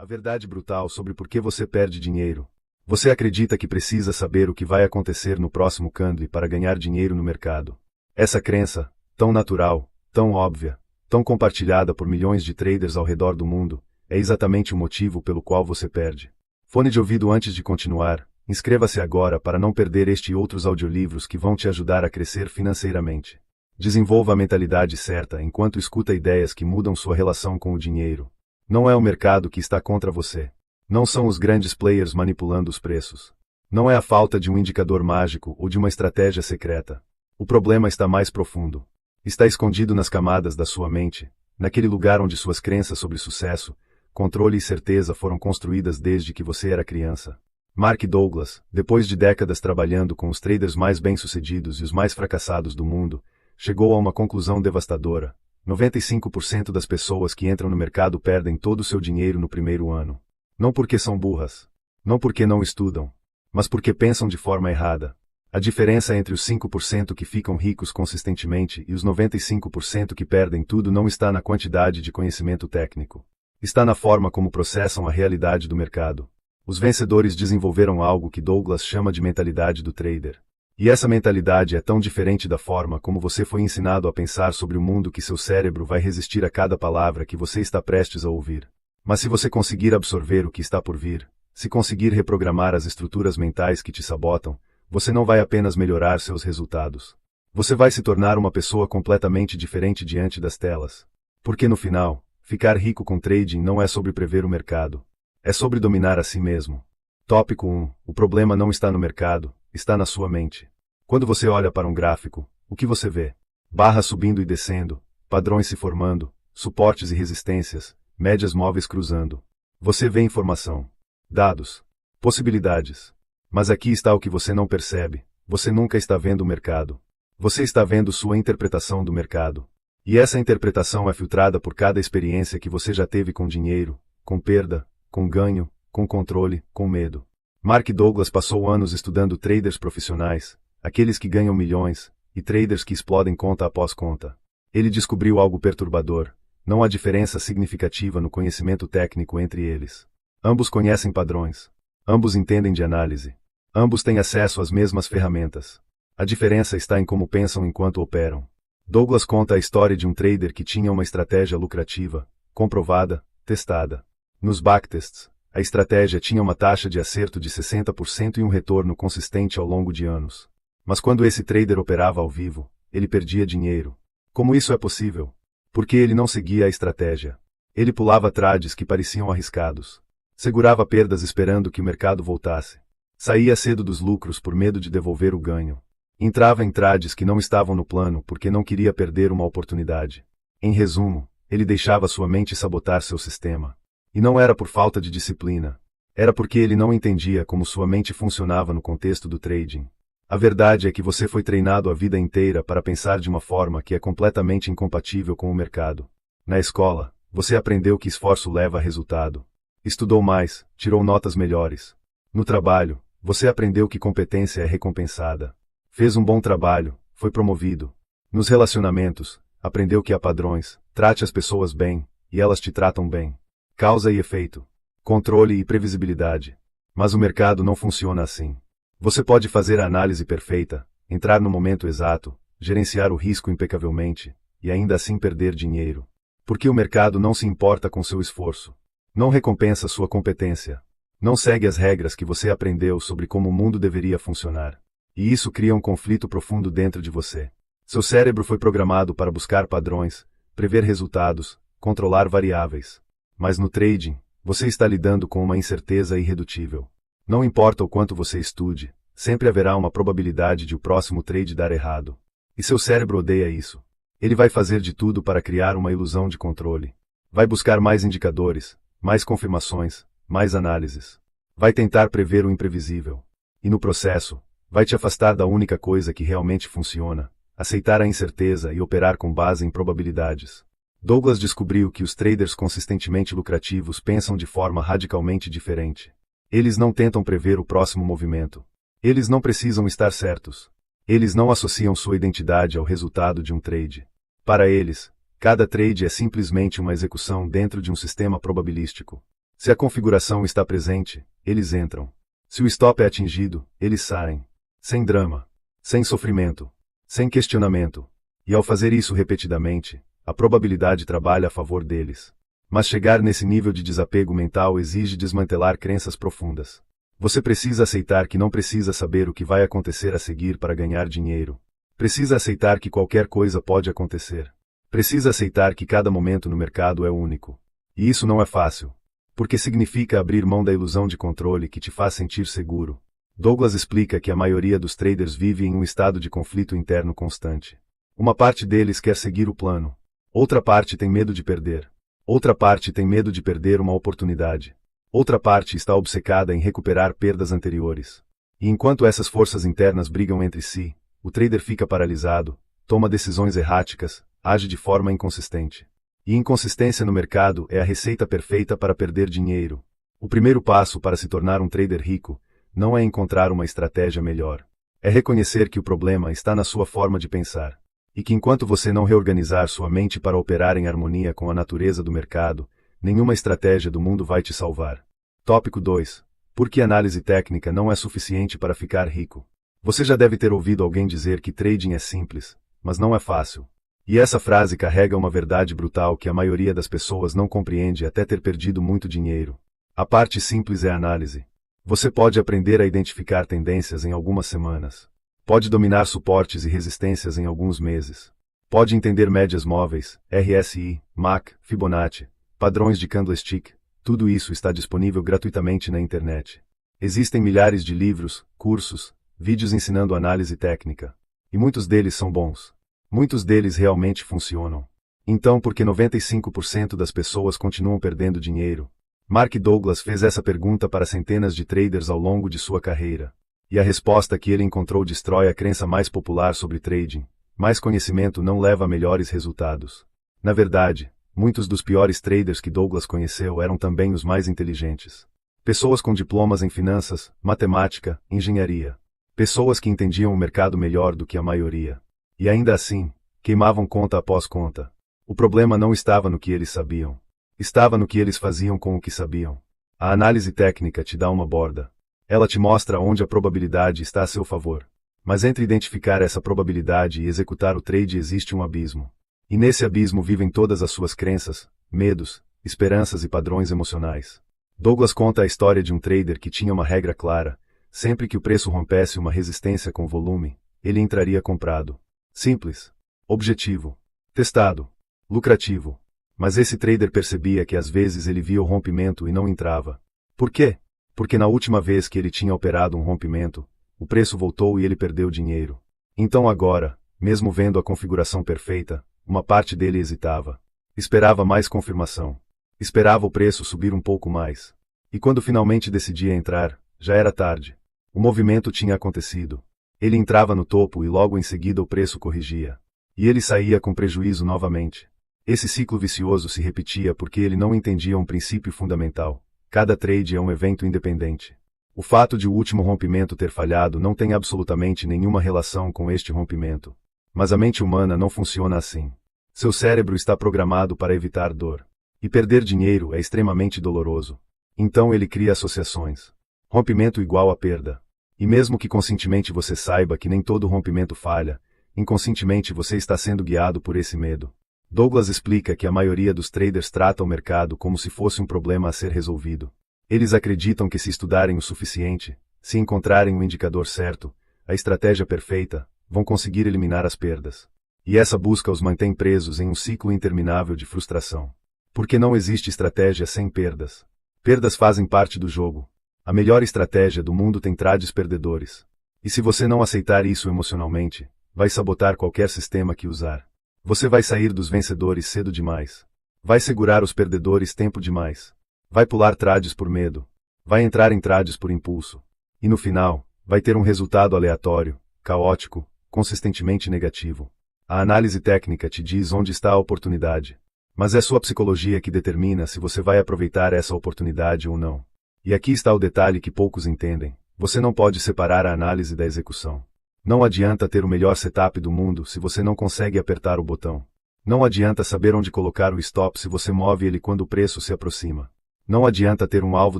A verdade brutal sobre por que você perde dinheiro. Você acredita que precisa saber o que vai acontecer no próximo candle para ganhar dinheiro no mercado. Essa crença, tão natural, tão óbvia, tão compartilhada por milhões de traders ao redor do mundo, é exatamente o motivo pelo qual você perde. Fone de ouvido antes de continuar, inscreva-se agora para não perder este e outros audiolivros que vão te ajudar a crescer financeiramente. Desenvolva a mentalidade certa enquanto escuta ideias que mudam sua relação com o dinheiro. Não é o mercado que está contra você. Não são os grandes players manipulando os preços. Não é a falta de um indicador mágico ou de uma estratégia secreta. O problema está mais profundo. Está escondido nas camadas da sua mente, naquele lugar onde suas crenças sobre sucesso, controle e certeza foram construídas desde que você era criança. Mark Douglas, depois de décadas trabalhando com os traders mais bem-sucedidos e os mais fracassados do mundo, chegou a uma conclusão devastadora. 95% das pessoas que entram no mercado perdem todo o seu dinheiro no primeiro ano. Não porque são burras. Não porque não estudam. Mas porque pensam de forma errada. A diferença entre os 5% que ficam ricos consistentemente e os 95% que perdem tudo não está na quantidade de conhecimento técnico. Está na forma como processam a realidade do mercado. Os vencedores desenvolveram algo que Douglas chama de mentalidade do trader. E essa mentalidade é tão diferente da forma como você foi ensinado a pensar sobre o mundo que seu cérebro vai resistir a cada palavra que você está prestes a ouvir. Mas se você conseguir absorver o que está por vir, se conseguir reprogramar as estruturas mentais que te sabotam, você não vai apenas melhorar seus resultados. Você vai se tornar uma pessoa completamente diferente diante das telas. Porque no final, ficar rico com trading não é sobre prever o mercado. É sobre dominar a si mesmo. Tópico 1. O problema não está no mercado, está na sua mente. Quando você olha para um gráfico, o que você vê? Barras subindo e descendo, padrões se formando, suportes e resistências, médias móveis cruzando. Você vê informação, dados, possibilidades. Mas aqui está o que você não percebe. Você nunca está vendo o mercado. Você está vendo sua interpretação do mercado. E essa interpretação é filtrada por cada experiência que você já teve com dinheiro, com perda, com ganho, com controle, com medo. Mark Douglas passou anos estudando traders profissionais, aqueles que ganham milhões, e traders que explodem conta após conta. Ele descobriu algo perturbador. Não há diferença significativa no conhecimento técnico entre eles. Ambos conhecem padrões. Ambos entendem de análise. Ambos têm acesso às mesmas ferramentas. A diferença está em como pensam enquanto operam. Douglas conta a história de um trader que tinha uma estratégia lucrativa, comprovada, testada. Nos backtests, a estratégia tinha uma taxa de acerto de 60% e um retorno consistente ao longo de anos. Mas quando esse trader operava ao vivo, ele perdia dinheiro. Como isso é possível? Porque ele não seguia a estratégia. Ele pulava trades que pareciam arriscados. Segurava perdas esperando que o mercado voltasse. Saía cedo dos lucros por medo de devolver o ganho. Entrava em trades que não estavam no plano porque não queria perder uma oportunidade. Em resumo, ele deixava sua mente sabotar seu sistema. E não era por falta de disciplina. Era porque ele não entendia como sua mente funcionava no contexto do trading. A verdade é que você foi treinado a vida inteira para pensar de uma forma que é completamente incompatível com o mercado. Na escola, você aprendeu que esforço leva a resultado. Estudou mais, tirou notas melhores. No trabalho, você aprendeu que competência é recompensada. Fez um bom trabalho, foi promovido. Nos relacionamentos, aprendeu que há padrões, trate as pessoas bem, e elas te tratam bem. Causa e efeito. Controle e previsibilidade. Mas o mercado não funciona assim. Você pode fazer a análise perfeita, entrar no momento exato, gerenciar o risco impecavelmente, e ainda assim perder dinheiro. Porque o mercado não se importa com seu esforço. Não recompensa sua competência. Não segue as regras que você aprendeu sobre como o mundo deveria funcionar. E isso cria um conflito profundo dentro de você. Seu cérebro foi programado para buscar padrões, prever resultados, controlar variáveis. Mas no trading, você está lidando com uma incerteza irredutível. Não importa o quanto você estude, sempre haverá uma probabilidade de o próximo trade dar errado. E seu cérebro odeia isso. Ele vai fazer de tudo para criar uma ilusão de controle. Vai buscar mais indicadores, mais confirmações, mais análises. Vai tentar prever o imprevisível. E no processo, vai te afastar da única coisa que realmente funciona, aceitar a incerteza e operar com base em probabilidades. Douglas descobriu que os traders consistentemente lucrativos pensam de forma radicalmente diferente. Eles não tentam prever o próximo movimento. Eles não precisam estar certos. Eles não associam sua identidade ao resultado de um trade. Para eles, cada trade é simplesmente uma execução dentro de um sistema probabilístico. Se a configuração está presente, eles entram. Se o stop é atingido, eles saem. Sem drama. Sem sofrimento. Sem questionamento. E ao fazer isso repetidamente, a probabilidade trabalha a favor deles. Mas chegar nesse nível de desapego mental exige desmantelar crenças profundas. Você precisa aceitar que não precisa saber o que vai acontecer a seguir para ganhar dinheiro. Precisa aceitar que qualquer coisa pode acontecer. Precisa aceitar que cada momento no mercado é único. E isso não é fácil. Porque significa abrir mão da ilusão de controle que te faz sentir seguro. Douglas explica que a maioria dos traders vive em um estado de conflito interno constante. Uma parte deles quer seguir o plano. Outra parte tem medo de perder. Outra parte tem medo de perder uma oportunidade. Outra parte está obcecada em recuperar perdas anteriores. E enquanto essas forças internas brigam entre si, o trader fica paralisado, toma decisões erráticas, age de forma inconsistente. E inconsistência no mercado é a receita perfeita para perder dinheiro. O primeiro passo para se tornar um trader rico não é encontrar uma estratégia melhor. É reconhecer que o problema está na sua forma de pensar. E que enquanto você não reorganizar sua mente para operar em harmonia com a natureza do mercado, nenhuma estratégia do mundo vai te salvar. Tópico 2. Por que análise técnica não é suficiente para ficar rico? Você já deve ter ouvido alguém dizer que trading é simples, mas não é fácil. E essa frase carrega uma verdade brutal que a maioria das pessoas não compreende até ter perdido muito dinheiro. A parte simples é a análise. Você pode aprender a identificar tendências em algumas semanas. Pode dominar suportes e resistências em alguns meses. Pode entender médias móveis, RSI, MAC, Fibonacci, padrões de candlestick. Tudo isso está disponível gratuitamente na internet. Existem milhares de livros, cursos, vídeos ensinando análise técnica. E muitos deles são bons. Muitos deles realmente funcionam. Então por que 95% das pessoas continuam perdendo dinheiro? Mark Douglas fez essa pergunta para centenas de traders ao longo de sua carreira. E a resposta que ele encontrou destrói a crença mais popular sobre trading. Mais conhecimento não leva a melhores resultados. Na verdade, muitos dos piores traders que Douglas conheceu eram também os mais inteligentes. Pessoas com diplomas em finanças, matemática, engenharia. Pessoas que entendiam o mercado melhor do que a maioria. E ainda assim, queimavam conta após conta. O problema não estava no que eles sabiam. Estava no que eles faziam com o que sabiam. A análise técnica te dá uma borda. Ela te mostra onde a probabilidade está a seu favor. Mas entre identificar essa probabilidade e executar o trade existe um abismo. E nesse abismo vivem todas as suas crenças, medos, esperanças e padrões emocionais. Douglas conta a história de um trader que tinha uma regra clara: sempre que o preço rompesse uma resistência com volume, ele entraria comprado. Simples. Objetivo. Testado. Lucrativo. Mas esse trader percebia que às vezes ele via o rompimento e não entrava. Por quê? Porque na última vez que ele tinha operado um rompimento, o preço voltou e ele perdeu dinheiro. Então agora, mesmo vendo a configuração perfeita, uma parte dele hesitava. Esperava mais confirmação. Esperava o preço subir um pouco mais. E quando finalmente decidia entrar, já era tarde. O movimento tinha acontecido. Ele entrava no topo e logo em seguida o preço corrigia. E ele saía com prejuízo novamente. Esse ciclo vicioso se repetia porque ele não entendia um princípio fundamental. Cada trade é um evento independente. O fato de o último rompimento ter falhado não tem absolutamente nenhuma relação com este rompimento. Mas a mente humana não funciona assim. Seu cérebro está programado para evitar dor. E perder dinheiro é extremamente doloroso. Então ele cria associações. Rompimento igual a perda. E mesmo que conscientemente você saiba que nem todo rompimento falha, inconscientemente você está sendo guiado por esse medo. Douglas explica que a maioria dos traders trata o mercado como se fosse um problema a ser resolvido. Eles acreditam que se estudarem o suficiente, se encontrarem o indicador certo, a estratégia perfeita, vão conseguir eliminar as perdas. E essa busca os mantém presos em um ciclo interminável de frustração. Porque não existe estratégia sem perdas. Perdas fazem parte do jogo. A melhor estratégia do mundo tem trades perdedores. E se você não aceitar isso emocionalmente, vai sabotar qualquer sistema que usar. Você vai sair dos vencedores cedo demais. Vai segurar os perdedores tempo demais. Vai pular trades por medo. Vai entrar em trades por impulso. E no final, vai ter um resultado aleatório, caótico, consistentemente negativo. A análise técnica te diz onde está a oportunidade. Mas é sua psicologia que determina se você vai aproveitar essa oportunidade ou não. E aqui está o detalhe que poucos entendem. Você não pode separar a análise da execução. Não adianta ter o melhor setup do mundo se você não consegue apertar o botão. Não adianta saber onde colocar o stop se você move ele quando o preço se aproxima. Não adianta ter um alvo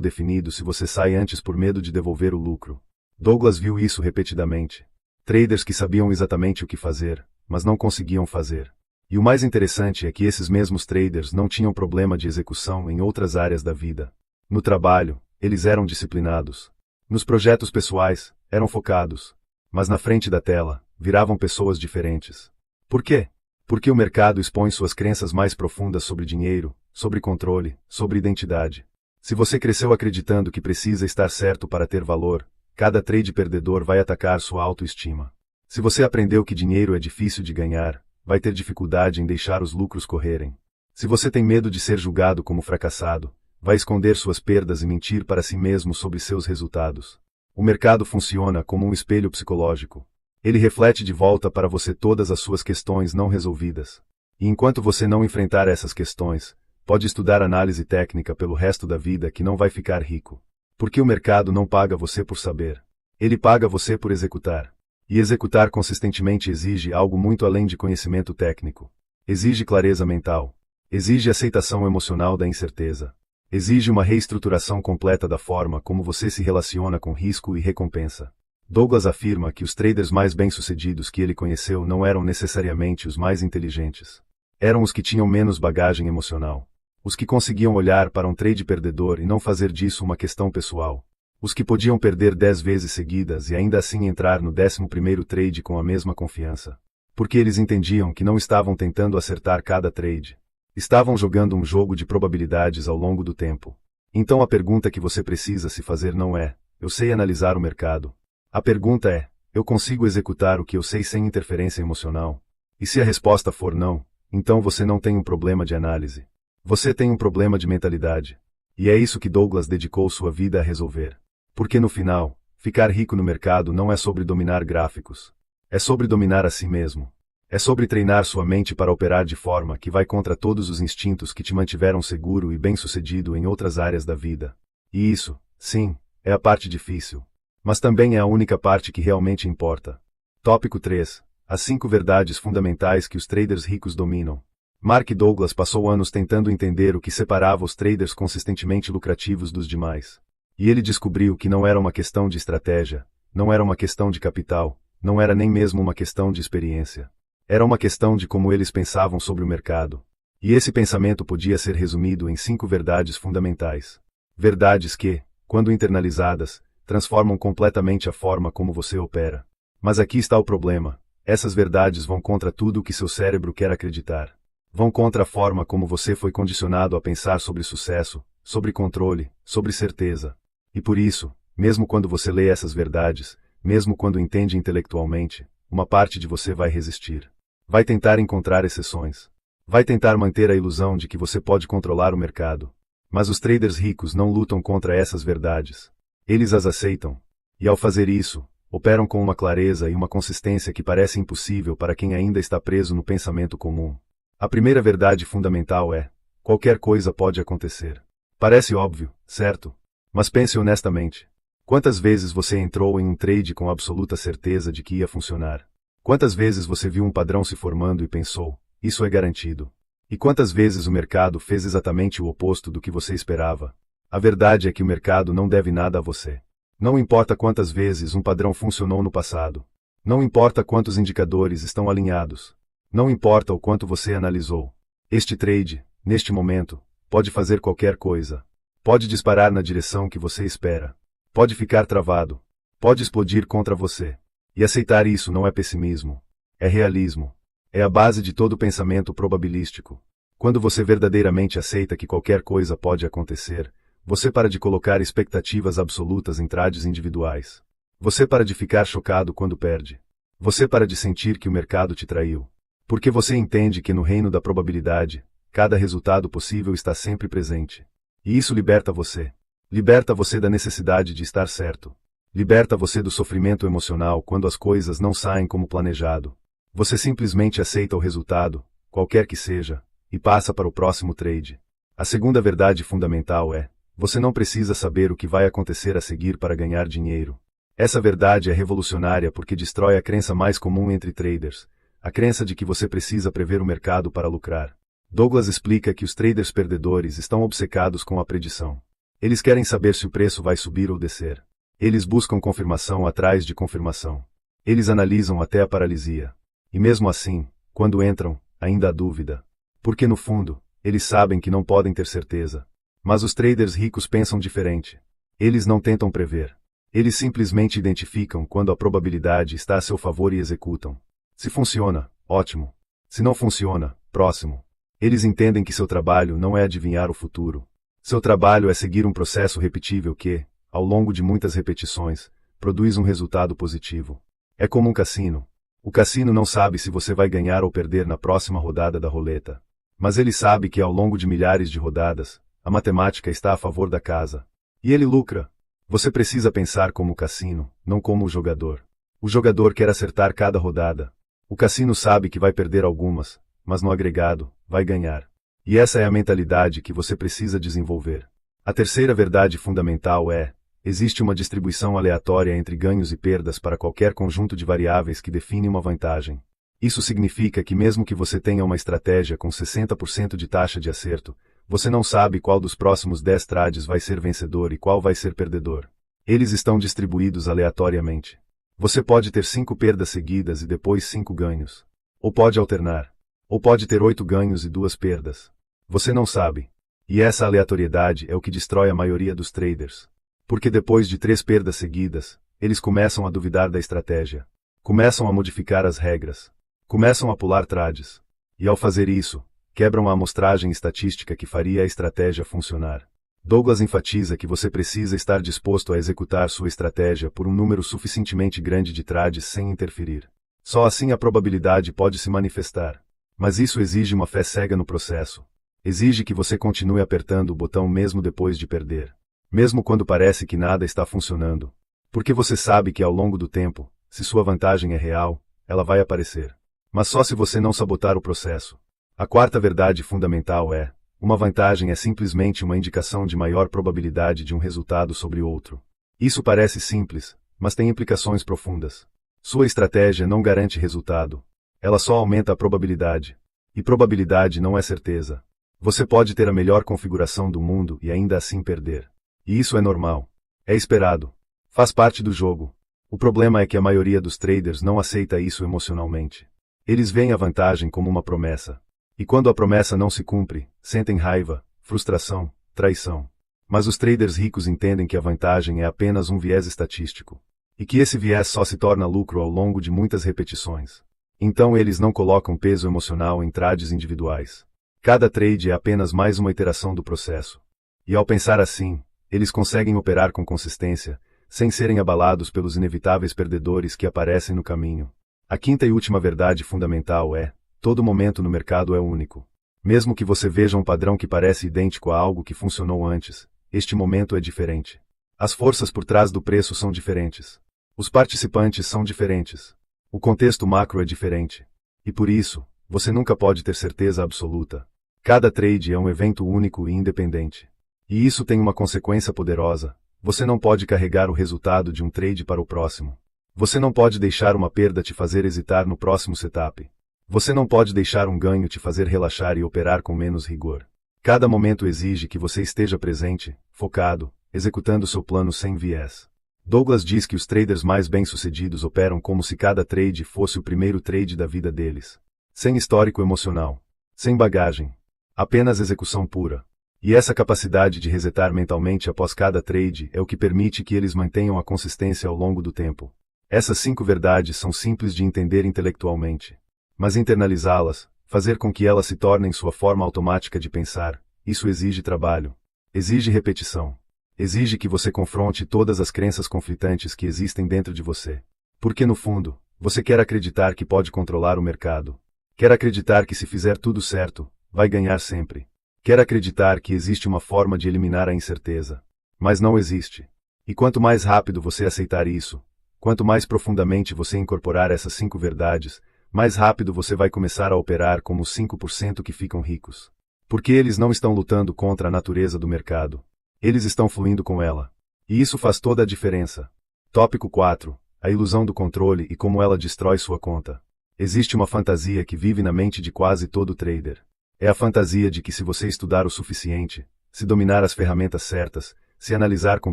definido se você sai antes por medo de devolver o lucro. Douglas viu isso repetidamente. Traders que sabiam exatamente o que fazer, mas não conseguiam fazer. E o mais interessante é que esses mesmos traders não tinham problema de execução em outras áreas da vida. No trabalho, eles eram disciplinados. Nos projetos pessoais, eram focados. Mas na frente da tela, viravam pessoas diferentes. Por quê? Porque o mercado expõe suas crenças mais profundas sobre dinheiro, sobre controle, sobre identidade. Se você cresceu acreditando que precisa estar certo para ter valor, cada trade perdedor vai atacar sua autoestima. Se você aprendeu que dinheiro é difícil de ganhar, vai ter dificuldade em deixar os lucros correrem. Se você tem medo de ser julgado como fracassado, vai esconder suas perdas e mentir para si mesmo sobre seus resultados. O mercado funciona como um espelho psicológico. Ele reflete de volta para você todas as suas questões não resolvidas. E enquanto você não enfrentar essas questões, pode estudar análise técnica pelo resto da vida que não vai ficar rico. Porque o mercado não paga você por saber. Ele paga você por executar. E executar consistentemente exige algo muito além de conhecimento técnico. Exige clareza mental. Exige aceitação emocional da incerteza. Exige uma reestruturação completa da forma como você se relaciona com risco e recompensa. Douglas afirma que os traders mais bem-sucedidos que ele conheceu não eram necessariamente os mais inteligentes. Eram os que tinham menos bagagem emocional. Os que conseguiam olhar para um trade perdedor e não fazer disso uma questão pessoal. Os que podiam perder 10 vezes seguidas e ainda assim entrar no 11º trade com a mesma confiança. Porque eles entendiam que não estavam tentando acertar cada trade. Estavam jogando um jogo de probabilidades ao longo do tempo. Então a pergunta que você precisa se fazer não é: eu sei analisar o mercado. A pergunta é: eu consigo executar o que eu sei sem interferência emocional? E se a resposta for não, então você não tem um problema de análise. Você tem um problema de mentalidade. E é isso que Douglas dedicou sua vida a resolver. Porque no final, ficar rico no mercado não é sobre dominar gráficos. É sobre dominar a si mesmo. É sobre treinar sua mente para operar de forma que vai contra todos os instintos que te mantiveram seguro e bem-sucedido em outras áreas da vida. E isso, sim, é a parte difícil. Mas também é a única parte que realmente importa. Tópico 3. As 5 verdades fundamentais que os traders ricos dominam. Mark Douglas passou anos tentando entender o que separava os traders consistentemente lucrativos dos demais. E ele descobriu que não era uma questão de estratégia, não era uma questão de capital, não era nem mesmo uma questão de experiência. Era uma questão de como eles pensavam sobre o mercado. E esse pensamento podia ser resumido em 5 verdades fundamentais. Verdades que, quando internalizadas, transformam completamente a forma como você opera. Mas aqui está o problema. Essas verdades vão contra tudo o que seu cérebro quer acreditar. Vão contra a forma como você foi condicionado a pensar sobre sucesso, sobre controle, sobre certeza. E por isso, mesmo quando você lê essas verdades, mesmo quando entende intelectualmente, uma parte de você vai resistir. Vai tentar encontrar exceções. Vai tentar manter a ilusão de que você pode controlar o mercado. Mas os traders ricos não lutam contra essas verdades. Eles as aceitam. E ao fazer isso, operam com uma clareza e uma consistência que parece impossível para quem ainda está preso no pensamento comum. A primeira verdade fundamental é: qualquer coisa pode acontecer. Parece óbvio, certo? Mas pense honestamente. Quantas vezes você entrou em um trade com absoluta certeza de que ia funcionar? Quantas vezes você viu um padrão se formando e pensou: isso é garantido? E quantas vezes o mercado fez exatamente o oposto do que você esperava? A verdade é que o mercado não deve nada a você. Não importa quantas vezes um padrão funcionou no passado. Não importa quantos indicadores estão alinhados. Não importa o quanto você analisou. Este trade, neste momento, pode fazer qualquer coisa. Pode disparar na direção que você espera. Pode ficar travado. Pode explodir contra você. E aceitar isso não é pessimismo. É realismo. É a base de todo pensamento probabilístico. Quando você verdadeiramente aceita que qualquer coisa pode acontecer, você para de colocar expectativas absolutas em trades individuais. Você para de ficar chocado quando perde. Você para de sentir que o mercado te traiu. Porque você entende que no reino da probabilidade, cada resultado possível está sempre presente. E isso liberta você. Liberta você da necessidade de estar certo. Liberta você do sofrimento emocional quando as coisas não saem como planejado. Você simplesmente aceita o resultado, qualquer que seja, e passa para o próximo trade. A segunda verdade fundamental é: você não precisa saber o que vai acontecer a seguir para ganhar dinheiro. Essa verdade é revolucionária porque destrói a crença mais comum entre traders, a crença de que você precisa prever o mercado para lucrar. Douglas explica que os traders perdedores estão obcecados com a predição. Eles querem saber se o preço vai subir ou descer. Eles buscam confirmação atrás de confirmação. Eles analisam até a paralisia. E mesmo assim, quando entram, ainda há dúvida. Porque no fundo, eles sabem que não podem ter certeza. Mas os traders ricos pensam diferente. Eles não tentam prever. Eles simplesmente identificam quando a probabilidade está a seu favor e executam. Se funciona, ótimo. Se não funciona, próximo. Eles entendem que seu trabalho não é adivinhar o futuro. Seu trabalho é seguir um processo repetível que, ao longo de muitas repetições, produz um resultado positivo. É como um cassino. O cassino não sabe se você vai ganhar ou perder na próxima rodada da roleta. Mas ele sabe que ao longo de milhares de rodadas, a matemática está a favor da casa. E ele lucra. Você precisa pensar como o cassino, não como o jogador. O jogador quer acertar cada rodada. O cassino sabe que vai perder algumas, mas no agregado, vai ganhar. E essa é a mentalidade que você precisa desenvolver. A terceira verdade fundamental é: existe uma distribuição aleatória entre ganhos e perdas para qualquer conjunto de variáveis que define uma vantagem. Isso significa que mesmo que você tenha uma estratégia com 60% de taxa de acerto, você não sabe qual dos próximos 10 trades vai ser vencedor e qual vai ser perdedor. Eles estão distribuídos aleatoriamente. Você pode ter 5 perdas seguidas e depois 5 ganhos. Ou pode alternar. Ou pode ter 8 ganhos e 2 perdas. Você não sabe. E essa aleatoriedade é o que destrói a maioria dos traders. Porque depois de 3 perdas seguidas, eles começam a duvidar da estratégia. Começam a modificar as regras. Começam a pular trades. E ao fazer isso, quebram a amostragem estatística que faria a estratégia funcionar. Douglas enfatiza que você precisa estar disposto a executar sua estratégia por um número suficientemente grande de trades sem interferir. Só assim a probabilidade pode se manifestar. Mas isso exige uma fé cega no processo. Exige que você continue apertando o botão mesmo depois de perder. Mesmo quando parece que nada está funcionando. Porque você sabe que ao longo do tempo, se sua vantagem é real, ela vai aparecer. Mas só se você não sabotar o processo. A quarta verdade fundamental é: uma vantagem é simplesmente uma indicação de maior probabilidade de um resultado sobre outro. Isso parece simples, mas tem implicações profundas. Sua estratégia não garante resultado. Ela só aumenta a probabilidade. E probabilidade não é certeza. Você pode ter a melhor configuração do mundo e ainda assim perder. E isso é normal. É esperado. Faz parte do jogo. O problema é que a maioria dos traders não aceita isso emocionalmente. Eles veem a vantagem como uma promessa. E quando a promessa não se cumpre, sentem raiva, frustração, traição. Mas os traders ricos entendem que a vantagem é apenas um viés estatístico. E que esse viés só se torna lucro ao longo de muitas repetições. Então eles não colocam peso emocional em trades individuais. Cada trade é apenas mais uma iteração do processo. E ao pensar assim, eles conseguem operar com consistência, sem serem abalados pelos inevitáveis perdedores que aparecem no caminho. A quinta e última verdade fundamental é: todo momento no mercado é único. Mesmo que você veja um padrão que parece idêntico a algo que funcionou antes, este momento é diferente. As forças por trás do preço são diferentes. Os participantes são diferentes. O contexto macro é diferente. E por isso, você nunca pode ter certeza absoluta. Cada trade é um evento único e independente. E isso tem uma consequência poderosa: você não pode carregar o resultado de um trade para o próximo. Você não pode deixar uma perda te fazer hesitar no próximo setup. Você não pode deixar um ganho te fazer relaxar e operar com menos rigor. Cada momento exige que você esteja presente, focado, executando seu plano sem viés. Douglas diz que os traders mais bem-sucedidos operam como se cada trade fosse o primeiro trade da vida deles. Sem histórico emocional. Sem bagagem. Apenas execução pura. E essa capacidade de resetar mentalmente após cada trade é o que permite que eles mantenham a consistência ao longo do tempo. Essas 5 verdades são simples de entender intelectualmente. Mas internalizá-las, fazer com que elas se tornem sua forma automática de pensar, isso exige trabalho. Exige repetição. Exige que você confronte todas as crenças conflitantes que existem dentro de você. Porque no fundo, você quer acreditar que pode controlar o mercado. Quer acreditar que se fizer tudo certo, vai ganhar sempre. Quer acreditar que existe uma forma de eliminar a incerteza. Mas não existe. E quanto mais rápido você aceitar isso, quanto mais profundamente você incorporar essas 5 verdades, mais rápido você vai começar a operar como os 5% que ficam ricos. Porque eles não estão lutando contra a natureza do mercado. Eles estão fluindo com ela. E isso faz toda a diferença. Tópico 4. A ilusão do controle e como ela destrói sua conta. Existe uma fantasia que vive na mente de quase todo trader. É a fantasia de que se você estudar o suficiente, se dominar as ferramentas certas, se analisar com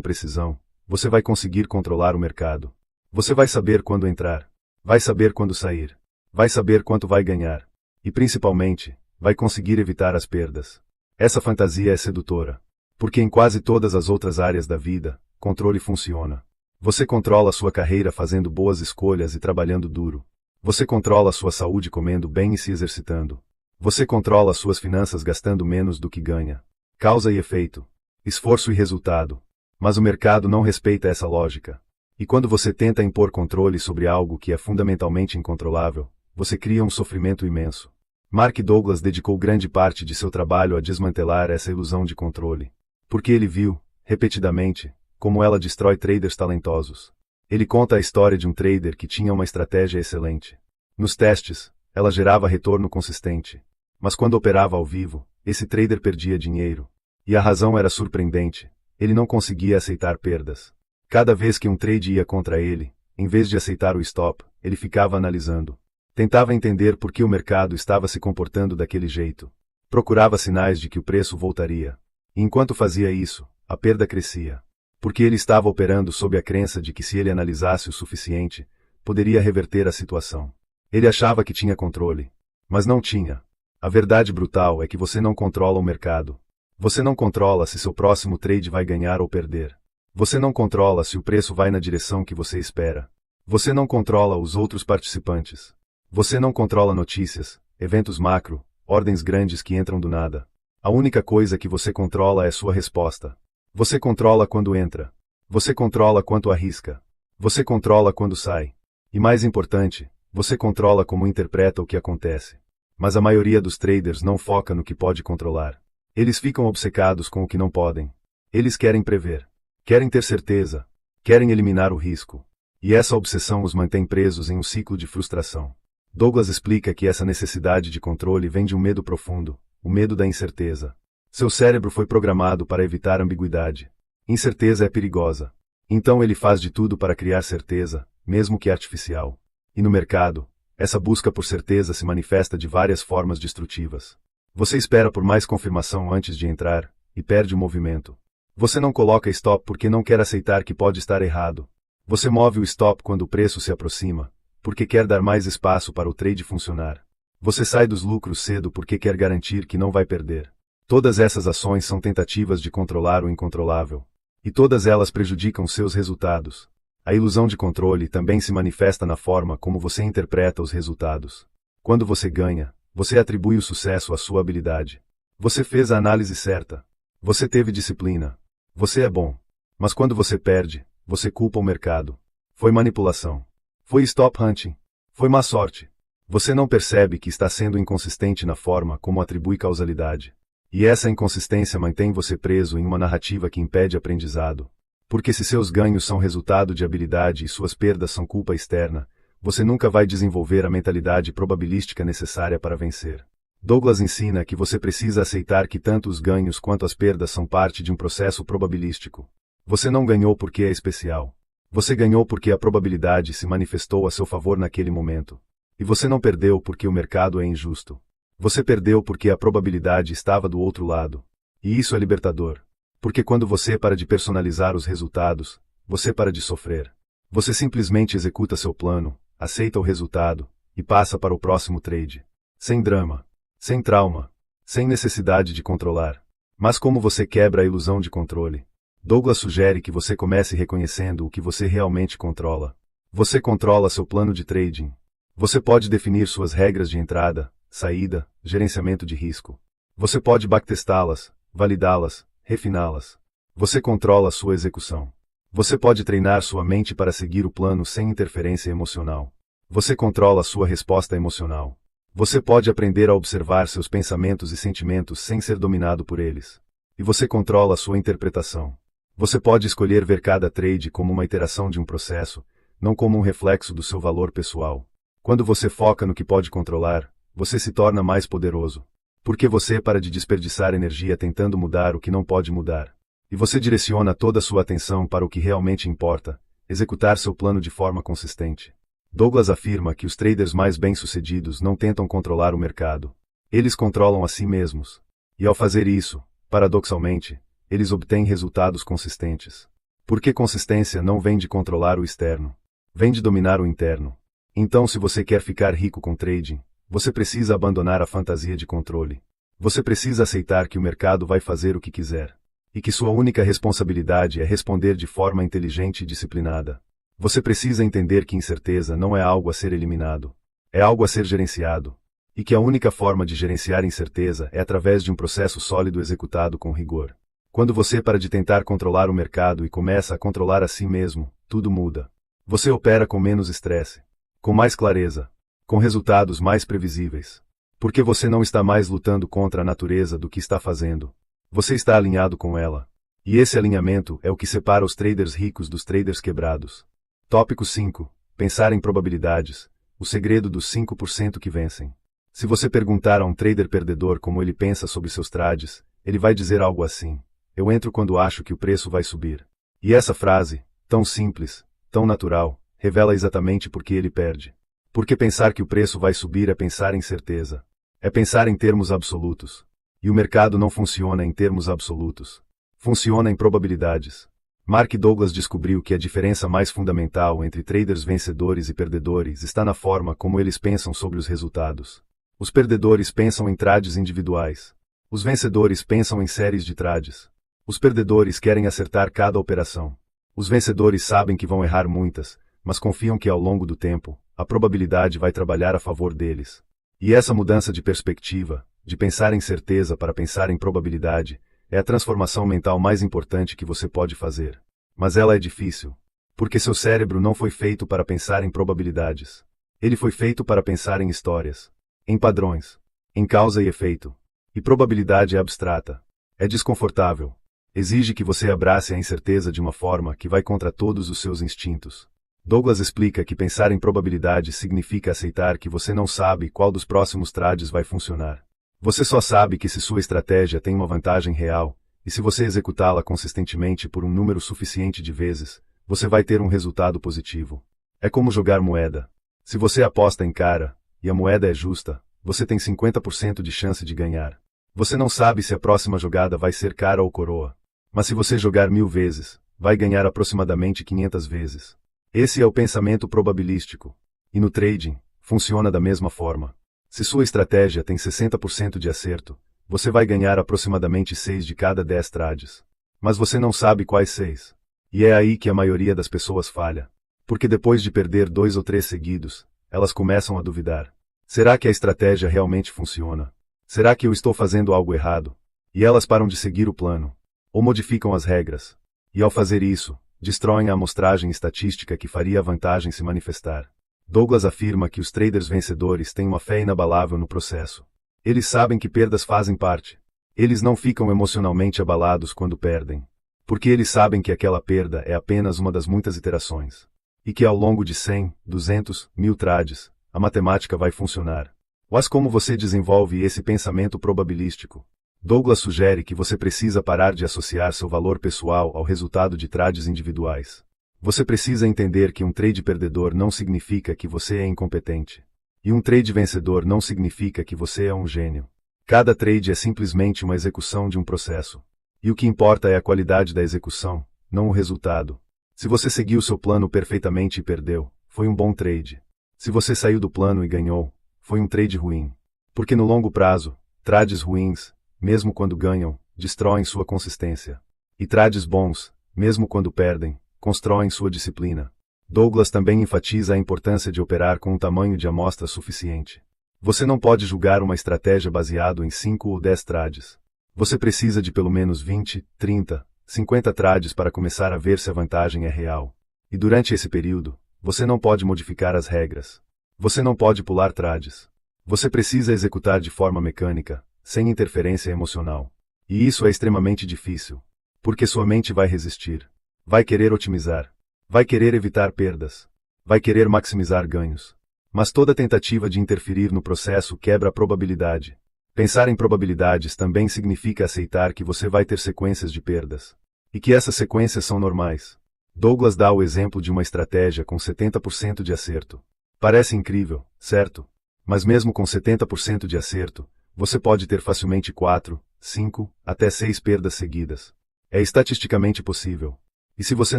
precisão, você vai conseguir controlar o mercado. Você vai saber quando entrar, vai saber quando sair, vai saber quanto vai ganhar, e principalmente, vai conseguir evitar as perdas. Essa fantasia é sedutora, porque em quase todas as outras áreas da vida, controle funciona. Você controla sua carreira fazendo boas escolhas e trabalhando duro. Você controla sua saúde comendo bem e se exercitando. Você controla suas finanças gastando menos do que ganha. Causa e efeito. Esforço e resultado. Mas o mercado não respeita essa lógica. E quando você tenta impor controle sobre algo que é fundamentalmente incontrolável, você cria um sofrimento imenso. Mark Douglas dedicou grande parte de seu trabalho a desmantelar essa ilusão de controle. Porque ele viu, repetidamente, como ela destrói traders talentosos. Ele conta a história de um trader que tinha uma estratégia excelente. Nos testes, ela gerava retorno consistente. Mas quando operava ao vivo, esse trader perdia dinheiro. E a razão era surpreendente. Ele não conseguia aceitar perdas. Cada vez que um trade ia contra ele, em vez de aceitar o stop, ele ficava analisando. Tentava entender por que o mercado estava se comportando daquele jeito. Procurava sinais de que o preço voltaria. E enquanto fazia isso, a perda crescia. Porque ele estava operando sob a crença de que se ele analisasse o suficiente, poderia reverter a situação. Ele achava que tinha controle. Mas não tinha. A verdade brutal é que você não controla o mercado. Você não controla se seu próximo trade vai ganhar ou perder. Você não controla se o preço vai na direção que você espera. Você não controla os outros participantes. Você não controla notícias, eventos macro, ordens grandes que entram do nada. A única coisa que você controla é sua resposta. Você controla quando entra. Você controla quanto arrisca. Você controla quando sai. E mais importante, você controla como interpreta o que acontece. Mas a maioria dos traders não foca no que pode controlar. Eles ficam obcecados com o que não podem. Eles querem prever. Querem ter certeza. Querem eliminar o risco. E essa obsessão os mantém presos em um ciclo de frustração. Douglas explica que essa necessidade de controle vem de um medo profundo, o medo da incerteza. Seu cérebro foi programado para evitar ambiguidade. Incerteza é perigosa. Então ele faz de tudo para criar certeza, mesmo que artificial. E no mercado, essa busca por certeza se manifesta de várias formas destrutivas. Você espera por mais confirmação antes de entrar, e perde o movimento. Você não coloca stop porque não quer aceitar que pode estar errado. Você move o stop quando o preço se aproxima, porque quer dar mais espaço para o trade funcionar. Você sai dos lucros cedo porque quer garantir que não vai perder. Todas essas ações são tentativas de controlar o incontrolável. E todas elas prejudicam seus resultados. A ilusão de controle também se manifesta na forma como você interpreta os resultados. Quando você ganha, você atribui o sucesso à sua habilidade. Você fez a análise certa. Você teve disciplina. Você é bom. Mas quando você perde, você culpa o mercado. Foi manipulação. Foi stop hunting. Foi má sorte. Você não percebe que está sendo inconsistente na forma como atribui causalidade. E essa inconsistência mantém você preso em uma narrativa que impede aprendizado. Porque se seus ganhos são resultado de habilidade e suas perdas são culpa externa, você nunca vai desenvolver a mentalidade probabilística necessária para vencer. Douglas ensina que você precisa aceitar que tanto os ganhos quanto as perdas são parte de um processo probabilístico. Você não ganhou porque é especial. Você ganhou porque a probabilidade se manifestou a seu favor naquele momento. E você não perdeu porque o mercado é injusto. Você perdeu porque a probabilidade estava do outro lado. E isso é libertador. Porque quando você para de personalizar os resultados, você para de sofrer. Você simplesmente executa seu plano, aceita o resultado, e passa para o próximo trade. Sem drama. Sem trauma. Sem necessidade de controlar. Mas como você quebra a ilusão de controle? Douglas sugere que você comece reconhecendo o que você realmente controla. Você controla seu plano de trading. Você pode definir suas regras de entrada, saída, gerenciamento de risco. Você pode backtestá-las, validá-las, refiná-las. Você controla sua execução. Você pode treinar sua mente para seguir o plano sem interferência emocional. Você controla sua resposta emocional. Você pode aprender a observar seus pensamentos e sentimentos sem ser dominado por eles. E você controla sua interpretação. Você pode escolher ver cada trade como uma iteração de um processo, não como um reflexo do seu valor pessoal. Quando você foca no que pode controlar, você se torna mais poderoso. Porque você para de desperdiçar energia tentando mudar o que não pode mudar. E você direciona toda a sua atenção para o que realmente importa, executar seu plano de forma consistente. Douglas afirma que os traders mais bem-sucedidos não tentam controlar o mercado. Eles controlam a si mesmos. E ao fazer isso, paradoxalmente, eles obtêm resultados consistentes. Porque consistência não vem de controlar o externo. Vem de dominar o interno. Então, se você quer ficar rico com trading, você precisa abandonar a fantasia de controle. Você precisa aceitar que o mercado vai fazer o que quiser. E que sua única responsabilidade é responder de forma inteligente e disciplinada. Você precisa entender que incerteza não é algo a ser eliminado. É algo a ser gerenciado. E que a única forma de gerenciar incerteza é através de um processo sólido executado com rigor. Quando você para de tentar controlar o mercado e começa a controlar a si mesmo, tudo muda. Você opera com menos estresse, com mais clareza, com resultados mais previsíveis. Porque você não está mais lutando contra a natureza do que está fazendo. Você está alinhado com ela. E esse alinhamento é o que separa os traders ricos dos traders quebrados. Tópico 5. Pensar em probabilidades. O segredo dos 5% que vencem. Se você perguntar a um trader perdedor como ele pensa sobre seus trades, ele vai dizer algo assim: eu entro quando acho que o preço vai subir. E essa frase, tão simples, tão natural, revela exatamente por que ele perde. Porque pensar que o preço vai subir é pensar em certeza. É pensar em termos absolutos. E o mercado não funciona em termos absolutos. Funciona em probabilidades. Mark Douglas descobriu que a diferença mais fundamental entre traders vencedores e perdedores está na forma como eles pensam sobre os resultados. Os perdedores pensam em trades individuais. Os vencedores pensam em séries de trades. Os perdedores querem acertar cada operação. Os vencedores sabem que vão errar muitas, mas confiam que ao longo do tempo, a probabilidade vai trabalhar a favor deles. E essa mudança de perspectiva, de pensar em certeza para pensar em probabilidade, é a transformação mental mais importante que você pode fazer. Mas ela é difícil. Porque seu cérebro não foi feito para pensar em probabilidades. Ele foi feito para pensar em histórias, em padrões, em causa e efeito. E probabilidade é abstrata. É desconfortável. Exige que você abrace a incerteza de uma forma que vai contra todos os seus instintos. Douglas explica que pensar em probabilidade significa aceitar que você não sabe qual dos próximos trades vai funcionar. Você só sabe que se sua estratégia tem uma vantagem real, e se você executá-la consistentemente por um número suficiente de vezes, você vai ter um resultado positivo. É como jogar moeda. Se você aposta em cara, e a moeda é justa, você tem 50% de chance de ganhar. Você não sabe se a próxima jogada vai ser cara ou coroa. Mas se você jogar 1000 vezes, vai ganhar aproximadamente 500 vezes. Esse é o pensamento probabilístico. E no trading, funciona da mesma forma. Se sua estratégia tem 60% de acerto, você vai ganhar aproximadamente 6 de cada 10 trades. Mas você não sabe quais 6. E é aí que a maioria das pessoas falha. Porque depois de perder 2 ou 3 seguidos, elas começam a duvidar. Será que a estratégia realmente funciona? Será que eu estou fazendo algo errado? E elas param de seguir o plano. Ou modificam as regras. E ao fazer isso, destroem a amostragem estatística que faria a vantagem se manifestar. Douglas afirma que os traders vencedores têm uma fé inabalável no processo. Eles sabem que perdas fazem parte. Eles não ficam emocionalmente abalados quando perdem. Porque eles sabem que aquela perda é apenas uma das muitas iterações. E que ao longo de 100, 200, 1000 trades, a matemática vai funcionar. Mas como você desenvolve esse pensamento probabilístico? Douglas sugere que você precisa parar de associar seu valor pessoal ao resultado de trades individuais. Você precisa entender que um trade perdedor não significa que você é incompetente. E um trade vencedor não significa que você é um gênio. Cada trade é simplesmente uma execução de um processo. E o que importa é a qualidade da execução, não o resultado. Se você seguiu seu plano perfeitamente e perdeu, foi um bom trade. Se você saiu do plano e ganhou, foi um trade ruim. Porque no longo prazo, trades ruins, mesmo quando ganham, destroem sua consistência. E trades bons, mesmo quando perdem, constroem sua disciplina. Douglas também enfatiza a importância de operar com um tamanho de amostra suficiente. Você não pode julgar uma estratégia baseado em 5 ou 10 trades. Você precisa de pelo menos 20, 30, 50 trades para começar a ver se a vantagem é real. E durante esse período, você não pode modificar as regras. Você não pode pular trades. Você precisa executar de forma mecânica, sem interferência emocional. E isso é extremamente difícil. Porque sua mente vai resistir. Vai querer otimizar. Vai querer evitar perdas. Vai querer maximizar ganhos. Mas toda tentativa de interferir no processo quebra a probabilidade. Pensar em probabilidades também significa aceitar que você vai ter sequências de perdas. E que essas sequências são normais. Douglas dá o exemplo de uma estratégia com 70% de acerto. Parece incrível, certo? Mas mesmo com 70% de acerto, você pode ter facilmente 4, 5, até 6 perdas seguidas. É estatisticamente possível. E se você